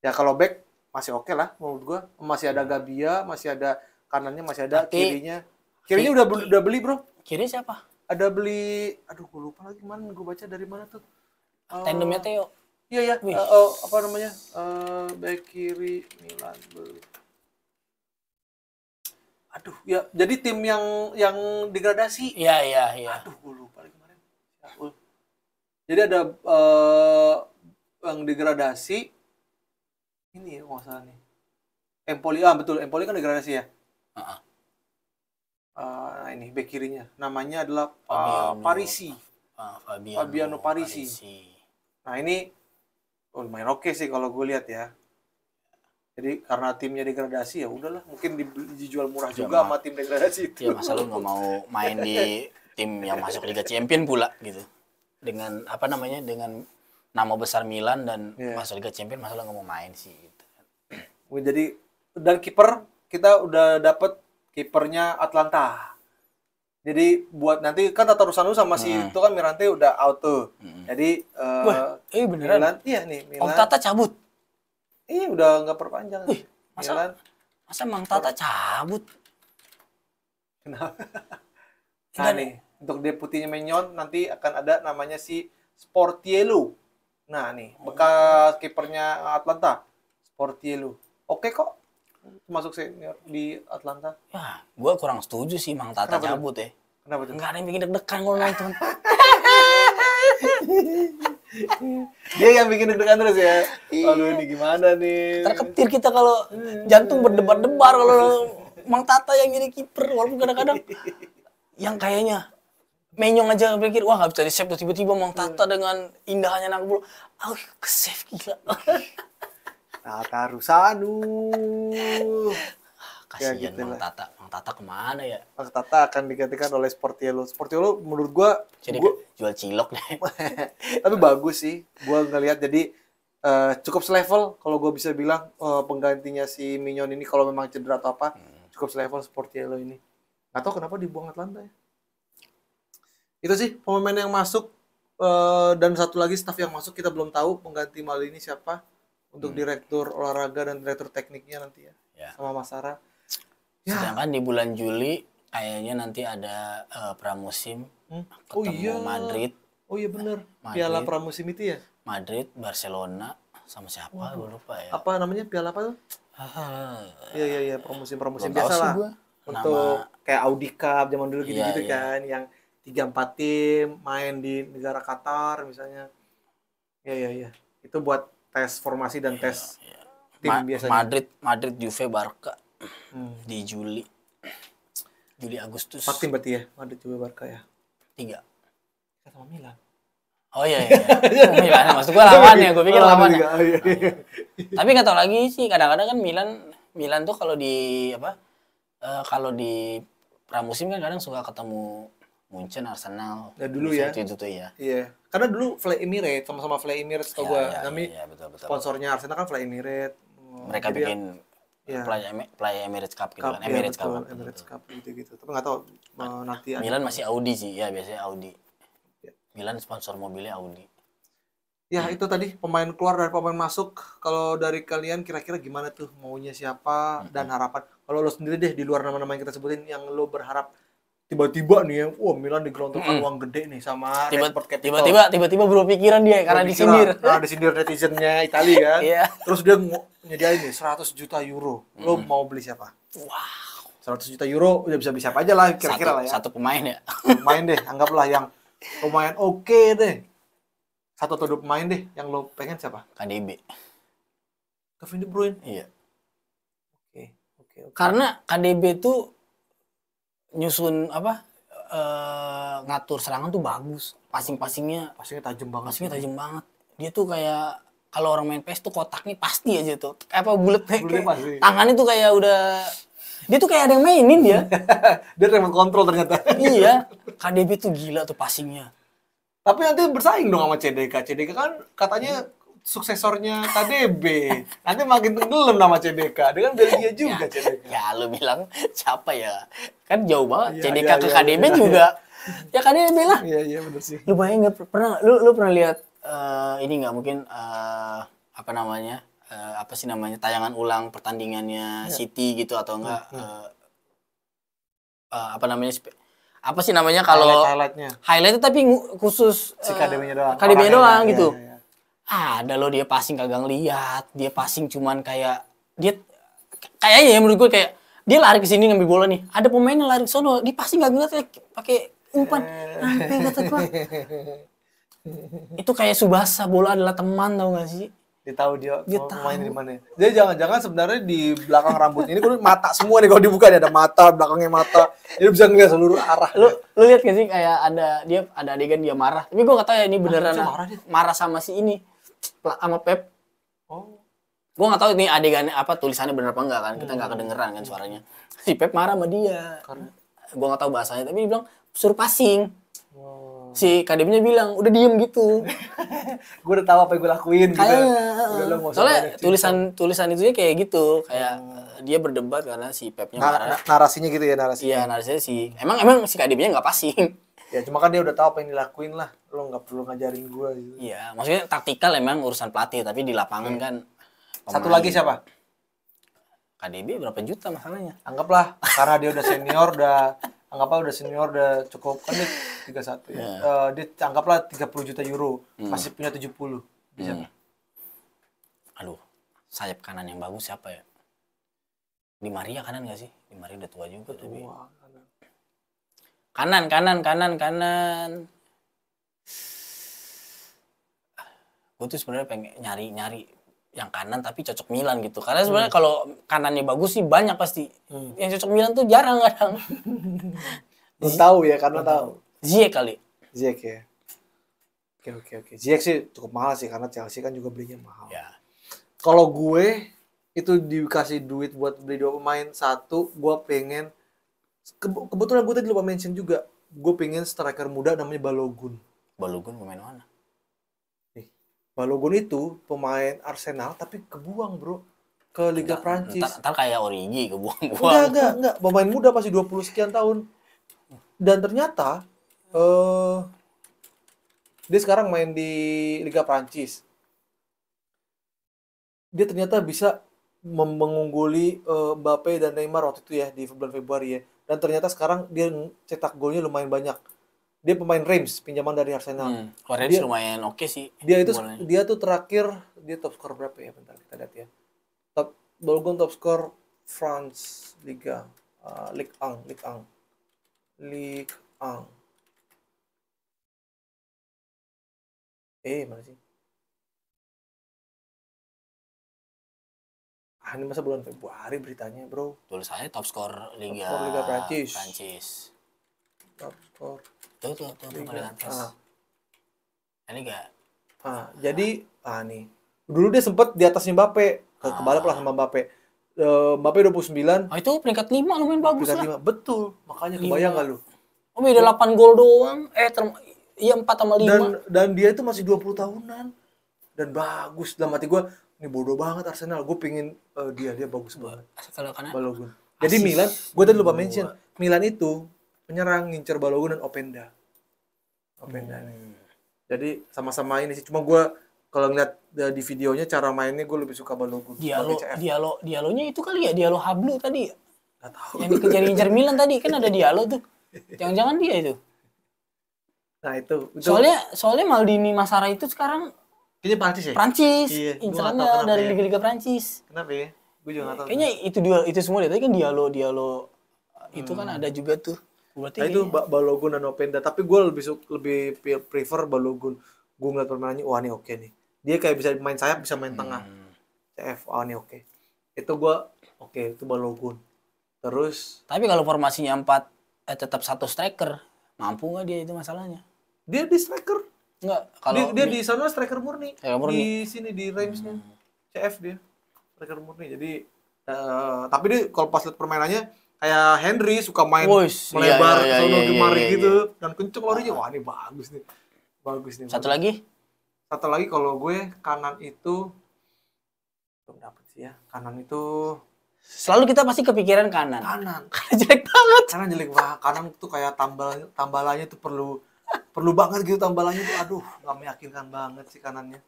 Ya kalau back masih oke lah menurut gue. Masih ada Gabia, masih ada kanannya, masih ada kirinya. Kirinya udah beli bro.
Kiri siapa?
Ada beli, aduh gue lupa lagi mana, gue baca dari mana tuh.
Tandemnya Theo.
Iya apa namanya? Back kiri Milan beli. Aduh, ya jadi tim yang degradasi.
Iya.
Aduh, gue lupa lagi kemarin. Jadi ada yang degradasi. Ini ya, nggak salah nih. Empoli, betul, Empoli kan degradasi ya. Nah ini bek kirinya, namanya adalah Parisi. Fabiano Parisi. Nah ini lumayan oke sih kalau gue lihat ya. Jadi karena timnya degradasi ya udahlah, mungkin dijual murah juga sama tim degradasi itu.
Ya masa lu nggak mau main di tim yang masuk Liga Champions pula gitu. Dengan apa namanya, dengan nama besar Milan dan masuk Liga Champions, masa lu nggak mau main sih gitu.
Jadi dan kiper kita udah dapet kipernya Atlanta. Jadi buat nanti kan Tatarusanu sama si itu kan Mirante udah out tuh. Jadi
beneran?
Milan, iya nih Milan.
Om Tata cabut.
Iya udah nggak perpanjang.
Masa Mang Tata cabut?
Kenapa? Nah nih untuk deputinya Menyon nanti akan ada namanya si Sportiello. Nah nih bekas kipernya Atlanta, Sportiello. Oke kok masuk senior di Atlanta.
Ya, gue kurang setuju sih Mang Tata cabut ya.
Kenapa tuh?
Nggak ada yang bikin deg-degan kalau nonton.
Dia yang bikin deg-degan terus ya. Aduh ini gimana nih?
Terketir kita kalau jantung berdebar-debar kalau Mang Tata yang jadi kiper, walaupun kadang-kadang yang kayaknya Menyong aja pikir wah nggak bisa di-save, tiba-tiba Mang Tata dengan indahnya nangkep bola, ke-save gila.
Tatarusanu.
Kasihan ya, gitu Mang Tata. Mang Tata kemana ya?
Mang Tata akan digantikan oleh Sportiello. Sportiello menurut gua
jadi jual cilok deh.
Tapi bagus sih. Gua ngelihat jadi cukup selevel kalau gua bisa bilang penggantinya si Mignon ini kalau memang cedera atau apa. Cukup selevel Sportiello ini. Nggak tahu kenapa dibuang Atlanta ya. Itu sih pemain yang masuk dan satu lagi staff yang masuk kita belum tahu pengganti Maldini siapa untuk direktur olahraga dan direktur tekniknya nanti ya. Sama Mas Sarah.
Sedangkan di bulan Juli kayaknya nanti ada pramusim ketemu Madrid.
Oh iya bener. Piala pramusim itu ya?
Madrid, Barcelona sama siapa? Gue lupa ya.
Apa namanya? Piala apa tuh? Iya pramusim biasa lah. Untuk kayak Audi Cup zaman dulu gitu-gitu kan, yang 3-4 tim main di negara Qatar misalnya. Iya. Itu buat tes formasi dan tes tim biasanya.
Madrid, Juve, Barca di Juli. Juli Agustus
4 tim berarti ya. Madrid Juve Barca ya.
3.
Sama Milan.
Oh iya. Oh, Milan maksud gua lawannya, gua pikir lawannya.
Oh, iya.
Tapi nggak tahu lagi sih, kadang-kadang kan Milan tuh kalau di kalau di pramusim kan kadang suka ketemu Munchen, Arsenal.
Ya dulu ya.
Itu tuh ya.
Iya. Karena dulu Fly Emirates sama-sama Fly Emirates tau gua. Kami
betul.
sponsornya Arsenal kan Fly Emirates.
Mereka
Jadi
bikin Playa Emirates Cup gitu kan. Emirates Cup.
Emirates Cup gitu. Tapi nggak tahu nanti
Milan masih Audi sih, ya biasanya Audi.
Ya.
Milan sponsor mobilnya Audi.
Ya itu tadi pemain keluar dan pemain masuk. Kalau dari kalian kira-kira gimana tuh maunya siapa dan harapan? Kalau lo sendiri deh di luar nama-nama yang kita sebutin yang lo berharap tiba-tiba nih ya, wah Milan digelontorkan uang gede nih sama Redbird Capital.
Tiba-tiba berpikiran dia karena disindir.
Karena disindir netizennya Italia kan.
Iya.
Terus dia nyediain nih 100 juta euro. Lo mau beli siapa?
Wow.
100 juta euro udah bisa beli siapa aja lah kira-kira lah ya.
Satu pemain ya.
Pemain deh, anggaplah yang pemain oke deh. 1 atau 2 pemain deh yang lo pengen siapa?
KDB.
Kevin De Bruyne.
Iya.
Oke.
Karena KDB tuh nyusun ngatur serangan tuh bagus. Passingnya
tajam banget.
Dia tuh kayak kalau orang main PES tuh kotaknya pasti aja tuh. Bulet
pasti.
Tangannya tuh kayak udah dia tuh kayak ada yang mainin dia.
Dia remote control ternyata.
Iya. KDB tuh gila tuh passingnya.
Tapi nanti bersaing dong sama CDK. CDK kan katanya suksesornya KDB. Nanti makin tenggelam nama CDK. Dia kan Belgia juga CDK.
Ya lu bilang siapa ya? Kan jauh banget.
Iya,
CDK
iya,
ke
iya,
KDB
iya.
juga. Ya KDB lah.
Iya benar sih.
Lu bayangin nggak pernah lu pernah lihat ini nggak mungkin apa sih namanya tayangan ulang pertandingannya City gitu atau enggak apa sih namanya kalau highlight tapi khusus
si KDB-nya doang.
KDB-nya doang gitu.
Iya.
Ada loh dia passing kagak ngeliat, dia passing cuman kayak dia kayaknya ya menurut gue kayak dia lari ke sini ngambil bola nih. Ada pemain yang lari ke sono, dia passing kagak ngeliat pakai umpan. Sampai kata gua. Itu kayak Subasa, bola adalah teman tau gak sih?
Dia tahu dia main di mana. Dia jangan-jangan sebenarnya di belakang rambut ini kan mata semua nih kalau dibuka ada mata, belakangnya mata. Dia bisa ngeliat seluruh arah.
Lu lihat gak sih kayak ada adegan dia marah. Tapi gua enggak tahu ya ini beneran marah sama si ini sama Pep.
Oh.
Gua enggak tahu ini adegannya apa tulisannya bener apa enggak kan. Kita enggak kedengeran kan suaranya. Si Pep marah sama dia. Karena gua enggak tahu bahasanya tapi dia bilang suruh passing. Si KDB-nya bilang, udah diem gitu.
Gue udah tahu apa yang gue lakuin
gitu. Soalnya tulisan itunya kayak gitu. Kayak dia berdebat karena si Pepnya marah.
Narasinya gitu ya narasinya.
Iya narasinya sih. Emang si KDB-nya nggak passing.
Ya cuma kan dia udah tahu apa yang dilakuin lah. Lo nggak perlu ngajarin gue gitu.
Iya maksudnya taktikal emang urusan pelatih. Tapi di lapangan kan.
Satu lagi siapa?
KDB berapa juta masalahnya?
Anggaplah karena dia udah senior udah cukup kan dia 31 ya. Dia anggaplah 30 juta euro, masih punya 70. Bisa.
Aduh, sayap kanan yang bagus siapa ya? Di Maria kanan nggak sih? Di Maria udah tua juga tapi. Kanan. Gue tuh sebenarnya pengen nyari yang kanan tapi cocok Milan gitu. Karena sebenarnya kalau kanannya bagus sih banyak pasti. Yang cocok Milan tuh jarang kadang.
Lu tahu ya karena tahu.
Ziyech kali.
Ziyech ya. Oke. Ziyech sih cukup mahal sih karena Chelsea kan juga belinya mahal.
Ya.
Kalau gue itu dikasih duit buat beli 2 pemain, satu gue pengen kebetulan gue tadi lupa mention juga, gue pengen striker muda namanya Balogun.
Balogun pemain mana?
Balogun itu pemain Arsenal tapi kebuang bro ke Liga Prancis.
Ntar kayak Origi kebuang.
Enggak. Pemain muda masih 20 sekian tahun. Dan ternyata dia sekarang main di Liga Prancis. Dia ternyata bisa mengungguli Mbappe dan Neymar waktu itu ya di bulan Februari ya. Dan ternyata sekarang dia cetak golnya lumayan banyak. Dia pemain Reims, pinjaman dari Arsenal.
Reims lumayan oke sih.
Dia tuh terakhir dia top skor berapa ya? Bentar kita lihat ya. Balogun top skor France Liga, Ligue 1. Mana sih? ini masa bulan Februari beritanya, bro.
Tulis saya top skor Liga,
Liga Prancis. Top skor.
Tuh paling atas. Liga.
Jadi nih. Dulu dia sempat di atas Mbappe. Kebalap lah sama Mbappe. Mbappe 29.
Itu peringkat 5 lumayan bagus
lah. 5. Betul. Makanya kebayang enggak lu?
Beda 8 gol doang. 4 sama 5.
Dan dia itu masih 20 tahunan. Dan bagus. Dalam hati gue, ini bodoh banget Arsenal. Gue pingin dia bagus banget. Balogun. Jadi Milan, gue tadi lupa mention. Milan itu penyerang ngincer Balogun dan Openda. Jadi sama-sama ini sih. Cuma gue kalau ngeliat di videonya cara mainnya gue lebih suka Balogun.
Dialognya itu kali ya, Diallo Hablu tadi.
Nggak tahu.
Yang dikejar-incer Milan tadi kan ada Diallo tuh. Jangan-jangan dia itu.
Nah itu.
Soalnya Maldini Masara itu sekarang
kayaknya Prancis ya?
Prancis.
Iya,
incerannya dari Liga-Liga Prancis.
Kenapa ya? Gue juga nggak tahu.
Kayaknya itu semua dia. Tadi kan Diallo itu kan ada juga tuh. Berarti
itu Balogun dan Openda. Tapi gue lebih prefer Balogun. Gue ngeliat permainannya, wah ini oke nih. Dia kayak bisa main sayap, bisa main tengah. CF, wah ini oke. Itu gue itu Balogun. Terus.
Tapi kalau formasinya 4, tetap satu striker, mampu nggak dia itu masalahnya?
Dia di striker.
Enggak, kalau
dia di sana striker murni.
Di
sini di Reims-nya. CF dia. Striker murni. Jadi tapi dia kalau pas lihat permainannya kayak Henry suka main melebar sono kemari gitu dan kenceng larinya. Wah, ini bagus nih.
Satu lagi
kalau gue kanan itu belum dapet sih ya. Kanan itu
selalu kita pasti kepikiran kanan.
Karena
jelek banget.
Kanan tuh kayak tambalannya tuh perlu banget gitu tambalannya tuh. Aduh, nggak meyakinkan banget sih kanannya.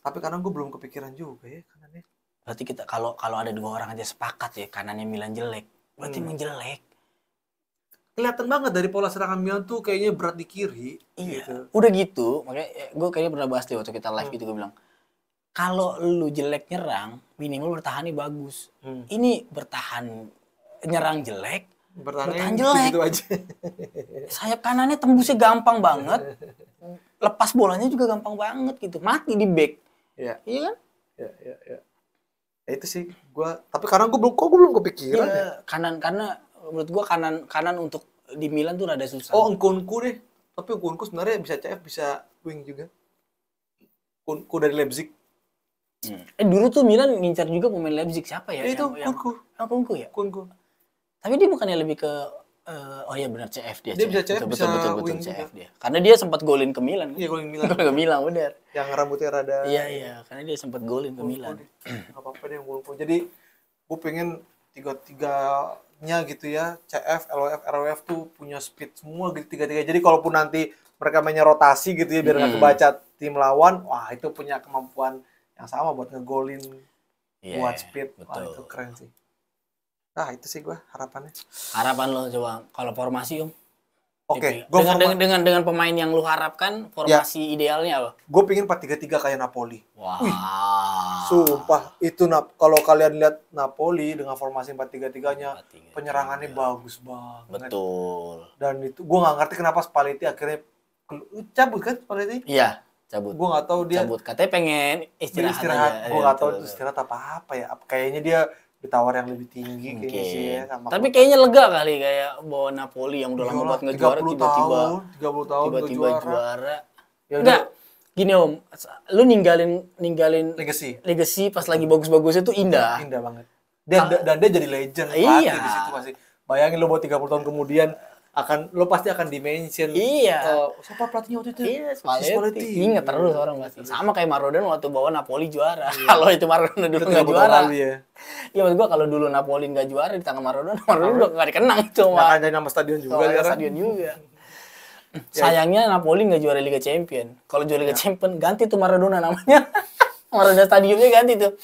Tapi kanan gue belum kepikiran juga ya kanannya.
Berarti kita kalau ada 2 orang aja sepakat ya kanannya Milan jelek. Berarti emang jelek.
Kelihatan banget dari pola serangan Milan tuh kayaknya berat di kiri.
Iya. Gitu. Udah gitu, makanya gue kayaknya pernah bahas deh waktu kita live gitu, gue bilang kalau lu jelek nyerang, minimal bertahannya bagus. Ini bertahan nyerang jelek, bertahan jelek. Gitu aja. Sayap kanannya tembusnya gampang banget. Lepas bolanya juga gampang banget gitu. Mati di back.
Iya.
Iya kan?
Iya. Ya, itu sih gua, tapi karena gue belum kepikiran ya.
Karena menurut gua kanan untuk di Milan tuh rada susah.
Nkunku deh. Tapi Nkunku sebenarnya bisa CF, bisa wing juga. Nkunku dari Leipzig.
Dulu tuh Milan ngincar juga pemain Leipzig siapa ya?
Itu Nkunku.
Nkunku ya?
Nkunku.
Tapi dia bukannya lebih ke benar CF dia.
Dia bisa CF,
betul CF dia. Karena dia sempat golin ke Milan.
Iya, golin Milan.
Ke Milan benar.
Yang rambutnya rada.
Iya, karena dia sempat golin ke Milan.
Enggak apa-apa deh Nkunku. Jadi gue pengen tiga-tiganya gitu ya, CF, LOF, ROF tuh punya speed semua gitu tiga-tiga. Jadi kalaupun nanti mereka mainnya rotasi gitu ya biar nggak kebaca tim lawan, wah itu punya kemampuan yang sama buat ngegolin, buat speed. Betul. Wah itu keren sih. Nah itu sih gue harapannya.
Harapan lo coba kalau formasi
Oke.
Dengan pemain yang lu harapkan formasi idealnya apa?
Gue pengen 4-3-3 kayak Napoli.
Wah.
Sumpah itu kalau kalian lihat Napoli dengan formasi 4-3-3-nya penyerangannya bagus banget.
Betul.
Dan itu gue nggak ngerti kenapa Spalletti akhirnya cabut kan Spalletti?
Iya. Cabut.
Gue nggak tahu dia.
Cabut. Katanya pengen istirahat.
Gue nggak tahu itu istirahat apa ya. Kayaknya dia ditawar yang lebih tinggi kayaknya sih ya.
Tapi kayaknya lega kali kayak bawa Napoli yang udah lama banget ngejuara tiba-tiba
30 tahun
tiba-tiba juara. Ya enggak. Gini Om, lu ninggalin legacy pas lagi bagus-bagusnya tuh indah.
Indah banget. Dan dia jadi legend
iya.
Di situ masih. Bayangin lu bawa 30 tahun kemudian lo pasti akan dimention.
Iya.
Siapa pelatihnya waktu itu?
Iya, Spalletti. Ingat terus orang pasti. Sama kayak Maradona waktu bawa Napoli juara. Iya. Kalau itu Maradona dulu nggak juara. Iya, maksud gua kalau dulu Napoli nggak juara di tangan Maradona udah nggak dikenang cuma.
Nggak akan jadi nama stadion juga.
Stadion juga. Sayangnya Napoli nggak juara Liga Champion. Kalau juara Liga Champion ganti tuh Maradona namanya. Maradona stadionnya ganti tuh.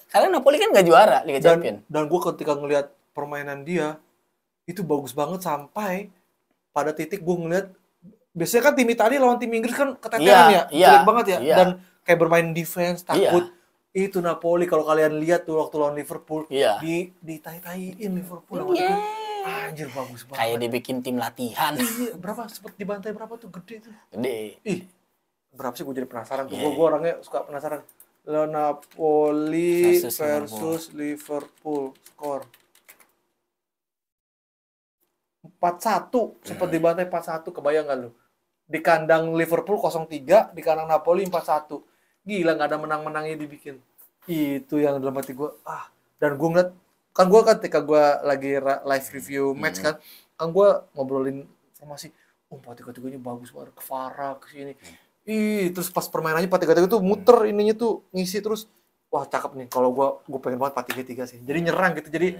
Karena Napoli kan nggak juara Liga Champion.
Dan gua ketika ngelihat permainan dia itu bagus banget sampai pada titik gue ngeliat biasanya kan tim Italia lawan tim Inggris kan keteteran jelek banget ya dan kayak bermain defense takut itu Napoli kalau kalian lihat tuh waktu lawan Liverpool ditai-taiin Liverpool anjir bagus banget
kayak dibikin tim latihan.
Berapa sempet dibantai berapa tuh gede tuh
berapa sih
berapa sih gue jadi penasaran tuh gue orangnya suka penasaran Napoli
Versus
versus Liverpool. Skor 4-1. Sempat dibantai 4-1. Kebayang nggak lu? Di kandang Liverpool 0-3, di kandang Napoli 4-1. Gila, nggak ada menang-menangnya dibikin. Itu yang dalam hati gue. Dan gue ngeliat, kan gue ketika gue lagi live review match kan gue ngobrolin informasi. 4-3-3 nya bagus banget, ke Farah, ke sini. Terus pas permainannya 4-3-3 tuh muter ininya tuh, ngisi terus. Wah, cakep nih. Kalau gue pengen banget 4-3-3 sih. Jadi nyerang gitu. Jadi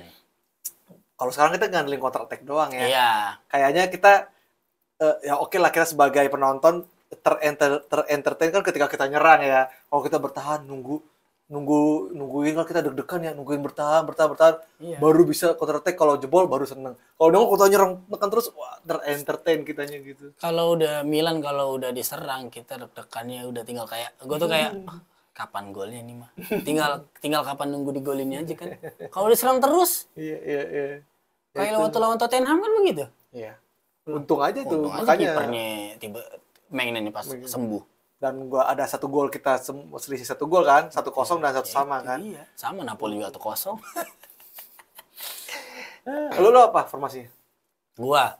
kalau sekarang kita ngandelin counter attack doang ya.
Iya.
Kayaknya kita ya oke lah, kita sebagai penonton ter-entertain kan ketika kita nyerang ya. Kalau kita bertahan nungguin kan kita deg-degan ya, nungguin bertahan.
Iya.
Baru bisa counter attack, kalau jebol baru seneng. Kalau dong kita nyerang tekan terus, wah, ter-entertain kitanya gitu.
Kalau udah Milan, kalau udah diserang kita deg-degannya udah tinggal kayak gue tuh kayak kapan golnya nih mah. Tinggal kapan nunggu digolinnya aja kan. Kalau diserang terus
Iya.
kayak waktu lawan Tottenham kan begitu.
Iya. Untung aja tuh,
Untung aja
makanya.
kipernya tiba mainannya pas sembuh.
Dan ada 1 gol, kita selisih 1 gol kan, 1-0 dan 1 sama kan.
Iya, sama Napoli juga 1-0.
Lu apa formasinya?
Gua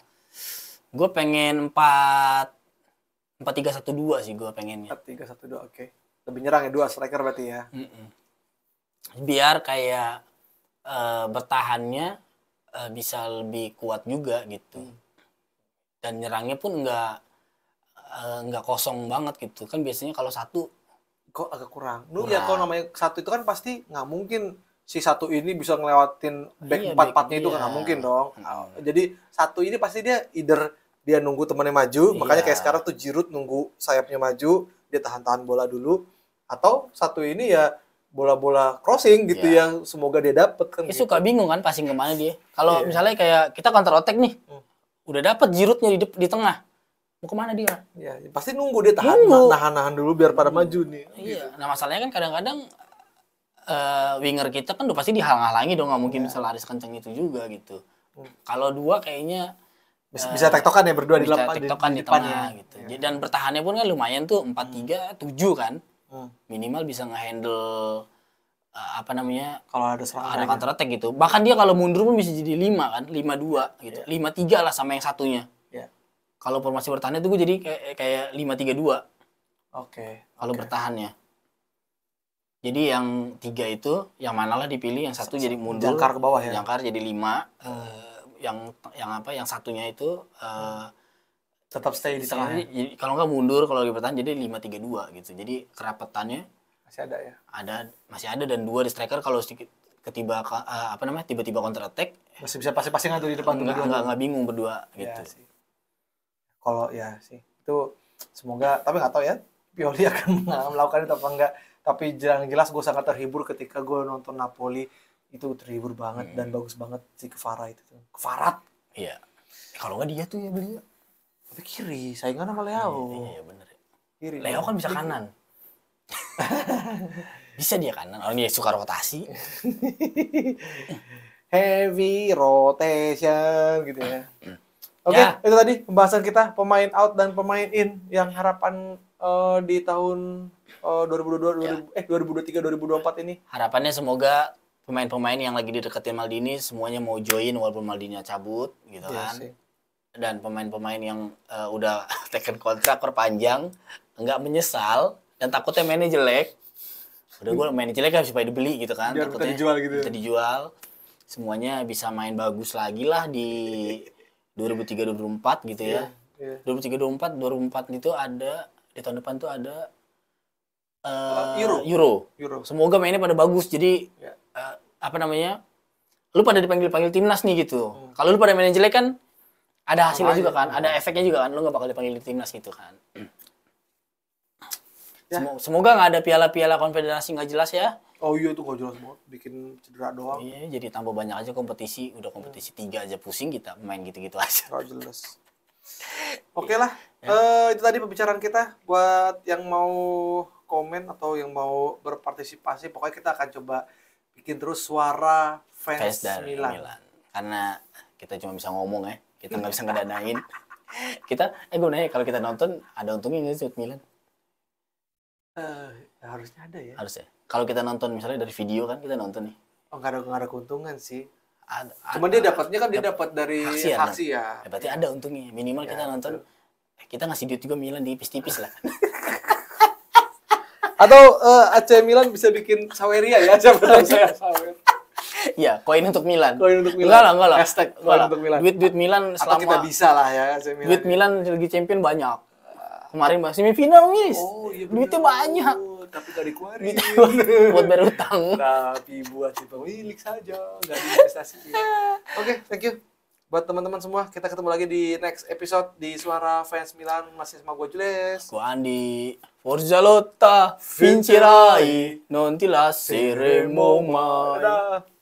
pengen 4-3-1-2 sih gua pengennya.
4-3-1-2, oke. Lebih nyerang ya, 2 striker berarti ya.
Biar kayak bertahannya bisa lebih kuat juga gitu. Dan nyerangnya pun nggak kosong banget gitu. Kan biasanya kalau satu
Kok agak kurang. Ya kalau namanya satu itu kan pasti nggak mungkin si satu ini bisa ngelewatin back 4-4-nya itu kan nggak mungkin dong. Jadi satu ini pasti dia either dia nunggu temannya maju, makanya kayak sekarang tuh Giroud nunggu sayapnya maju, dia tahan-tahan bola dulu, atau satu ini ya bola-bola crossing gitu yang semoga dia dapet kan.
Gitu. Suka bingung kan passing kemana dia. Kalau misalnya kayak kita counter attack nih, udah dapet Giroudnya di tengah, mau kemana dia?
Ya, pasti nunggu dia nahan dulu biar pada maju nih.
Iya. Nah masalahnya kan kadang-kadang winger kita kan udah pasti dihalang-halangi dong, nggak mungkin bisa lari sekencang itu juga gitu. Kalau dua kayaknya
bisa tektokan ya berdua di
tengah gitu. Dan bertahannya pun kan lumayan tuh 4-3-7 kan. Minimal bisa ngehandle
kalau ada serangan
counter attack gitu. Bahkan dia kalau mundur pun bisa jadi 5 kan, 5-2 gitu. 5-3 lah sama yang satunya. Kalau formasi bertahannya tuh gue jadi kayak 5-3-2.
Oke.
Kalau bertahannya. Jadi yang 3 itu yang manalah dipilih, yang satu jadi mundur.
Jangkar ke bawah ya.
Jangkar jadi 5. Yang satunya itu
tetap stay di tengah.
Kalau nggak mundur, kalau lagi bertahan jadi 5-3-2 gitu. Jadi kerapatannya
masih ada ya.
Masih ada, dan 2 di striker kalau sedikit tiba-tiba counter attack
masih bisa passing-passingan tuh di depan.
Nggak bingung berdua gitu.
Ya, sih. Kalau ya sih itu semoga, tapi nggak tahu ya Pioli akan melakukan itu apa enggak. Tapi jelas gue sangat terhibur ketika gue nonton Napoli, itu terhibur banget dan bagus banget si Kvara itu tuh. Kvarat.
Iya. Kalau nggak dia tuh ya beliau.
Tapi kiri, saingan sama Leo.
Iya bener.
Kiri.
Leo kan bisa kanan. Bisa dia kanan. Oh, dia suka rotasi.
Heavy rotation gitu ya. Oke, itu tadi pembahasan kita pemain out dan pemain in yang harapan di tahun 2023-2024 ini.
Harapannya semoga pemain-pemain yang lagi dideketin Maldini semuanya mau join walaupun Maldini cabut gitu kan. Sih. Dan pemain-pemain yang udah taken kontrak perpanjang nggak menyesal dan takutnya mainnya jelek. Udah gue mainnya jelek kan supaya dibeli gitu kan.
Biar
takutnya
dijual gitu.
Bisa dijual. Semuanya bisa main bagus lagi lah di 2003-2024 gitu ya. 2003-2024 itu ada di tahun depan tuh ada Euro. Semoga mainnya pada bagus. Jadi lu pada dipanggil timnas nih gitu. Kalau lu pada mainnya jelek kan ada hasilnya juga kan, ada efeknya juga kan. Lu nggak bakal dipanggil di timnas gitu kan. Semoga nggak ada piala-piala konfederasi nggak jelas ya.
Oh iya tuh nggak jelas banget, bikin cedera doang.
Iya, jadi tambah banyak aja kompetisi. Udah kompetisi 3 aja pusing kita main gitu-gitu aja.
Nggak jelas. Oke lah, itu tadi pembicaraan kita. Buat yang mau komen atau yang mau berpartisipasi, pokoknya kita akan coba bikin terus suara fans dari Milan.
Karena kita cuma bisa ngomong ya, kita nggak bisa ngedanain. Kita, gue nanya kalau kita nonton ada untungnya nggak sih buat Milan?
Harusnya ada ya.
Harusnya. kalau kita nonton misalnya dari video kan kita nonton nih.
Oh, nggak ada keuntungan sih.
Ada,
Cuman dia dapatnya kan dia dapat dari
Haksiar,
haksi ya.
berarti ada untungnya. Minimal kita nonton, kita ngasih duit juga Milan tipis-tipis lah.
Atau AC Milan bisa bikin Saweria ya, siapa tahu saya Sawer.
Iya, koin untuk Milan.
Koin untuk Milan.
Enggak lah.
Hashtag
Enggak
koin
lah.
untuk Milan.
Duit Milan
Atau
selama
kita bisa lah ya AC Milan.
duit Milan Liga Champion banyak. Kemarin semifinal, Miss.
Oh iya.
Duitnya
bener.
banyak.
Tapi gak dikeluarin.
Buat bayar utang.
Tapi buat si pemilik saja, nggak diinvestasiin. Oke, thank you. Buat teman-teman semua, kita ketemu lagi di next episode di Suara Fans Milan. Masih sama gue Jules.
Gua Andi. Forza Lotta, vincerai, non ti lasceremo mai.
Dadah.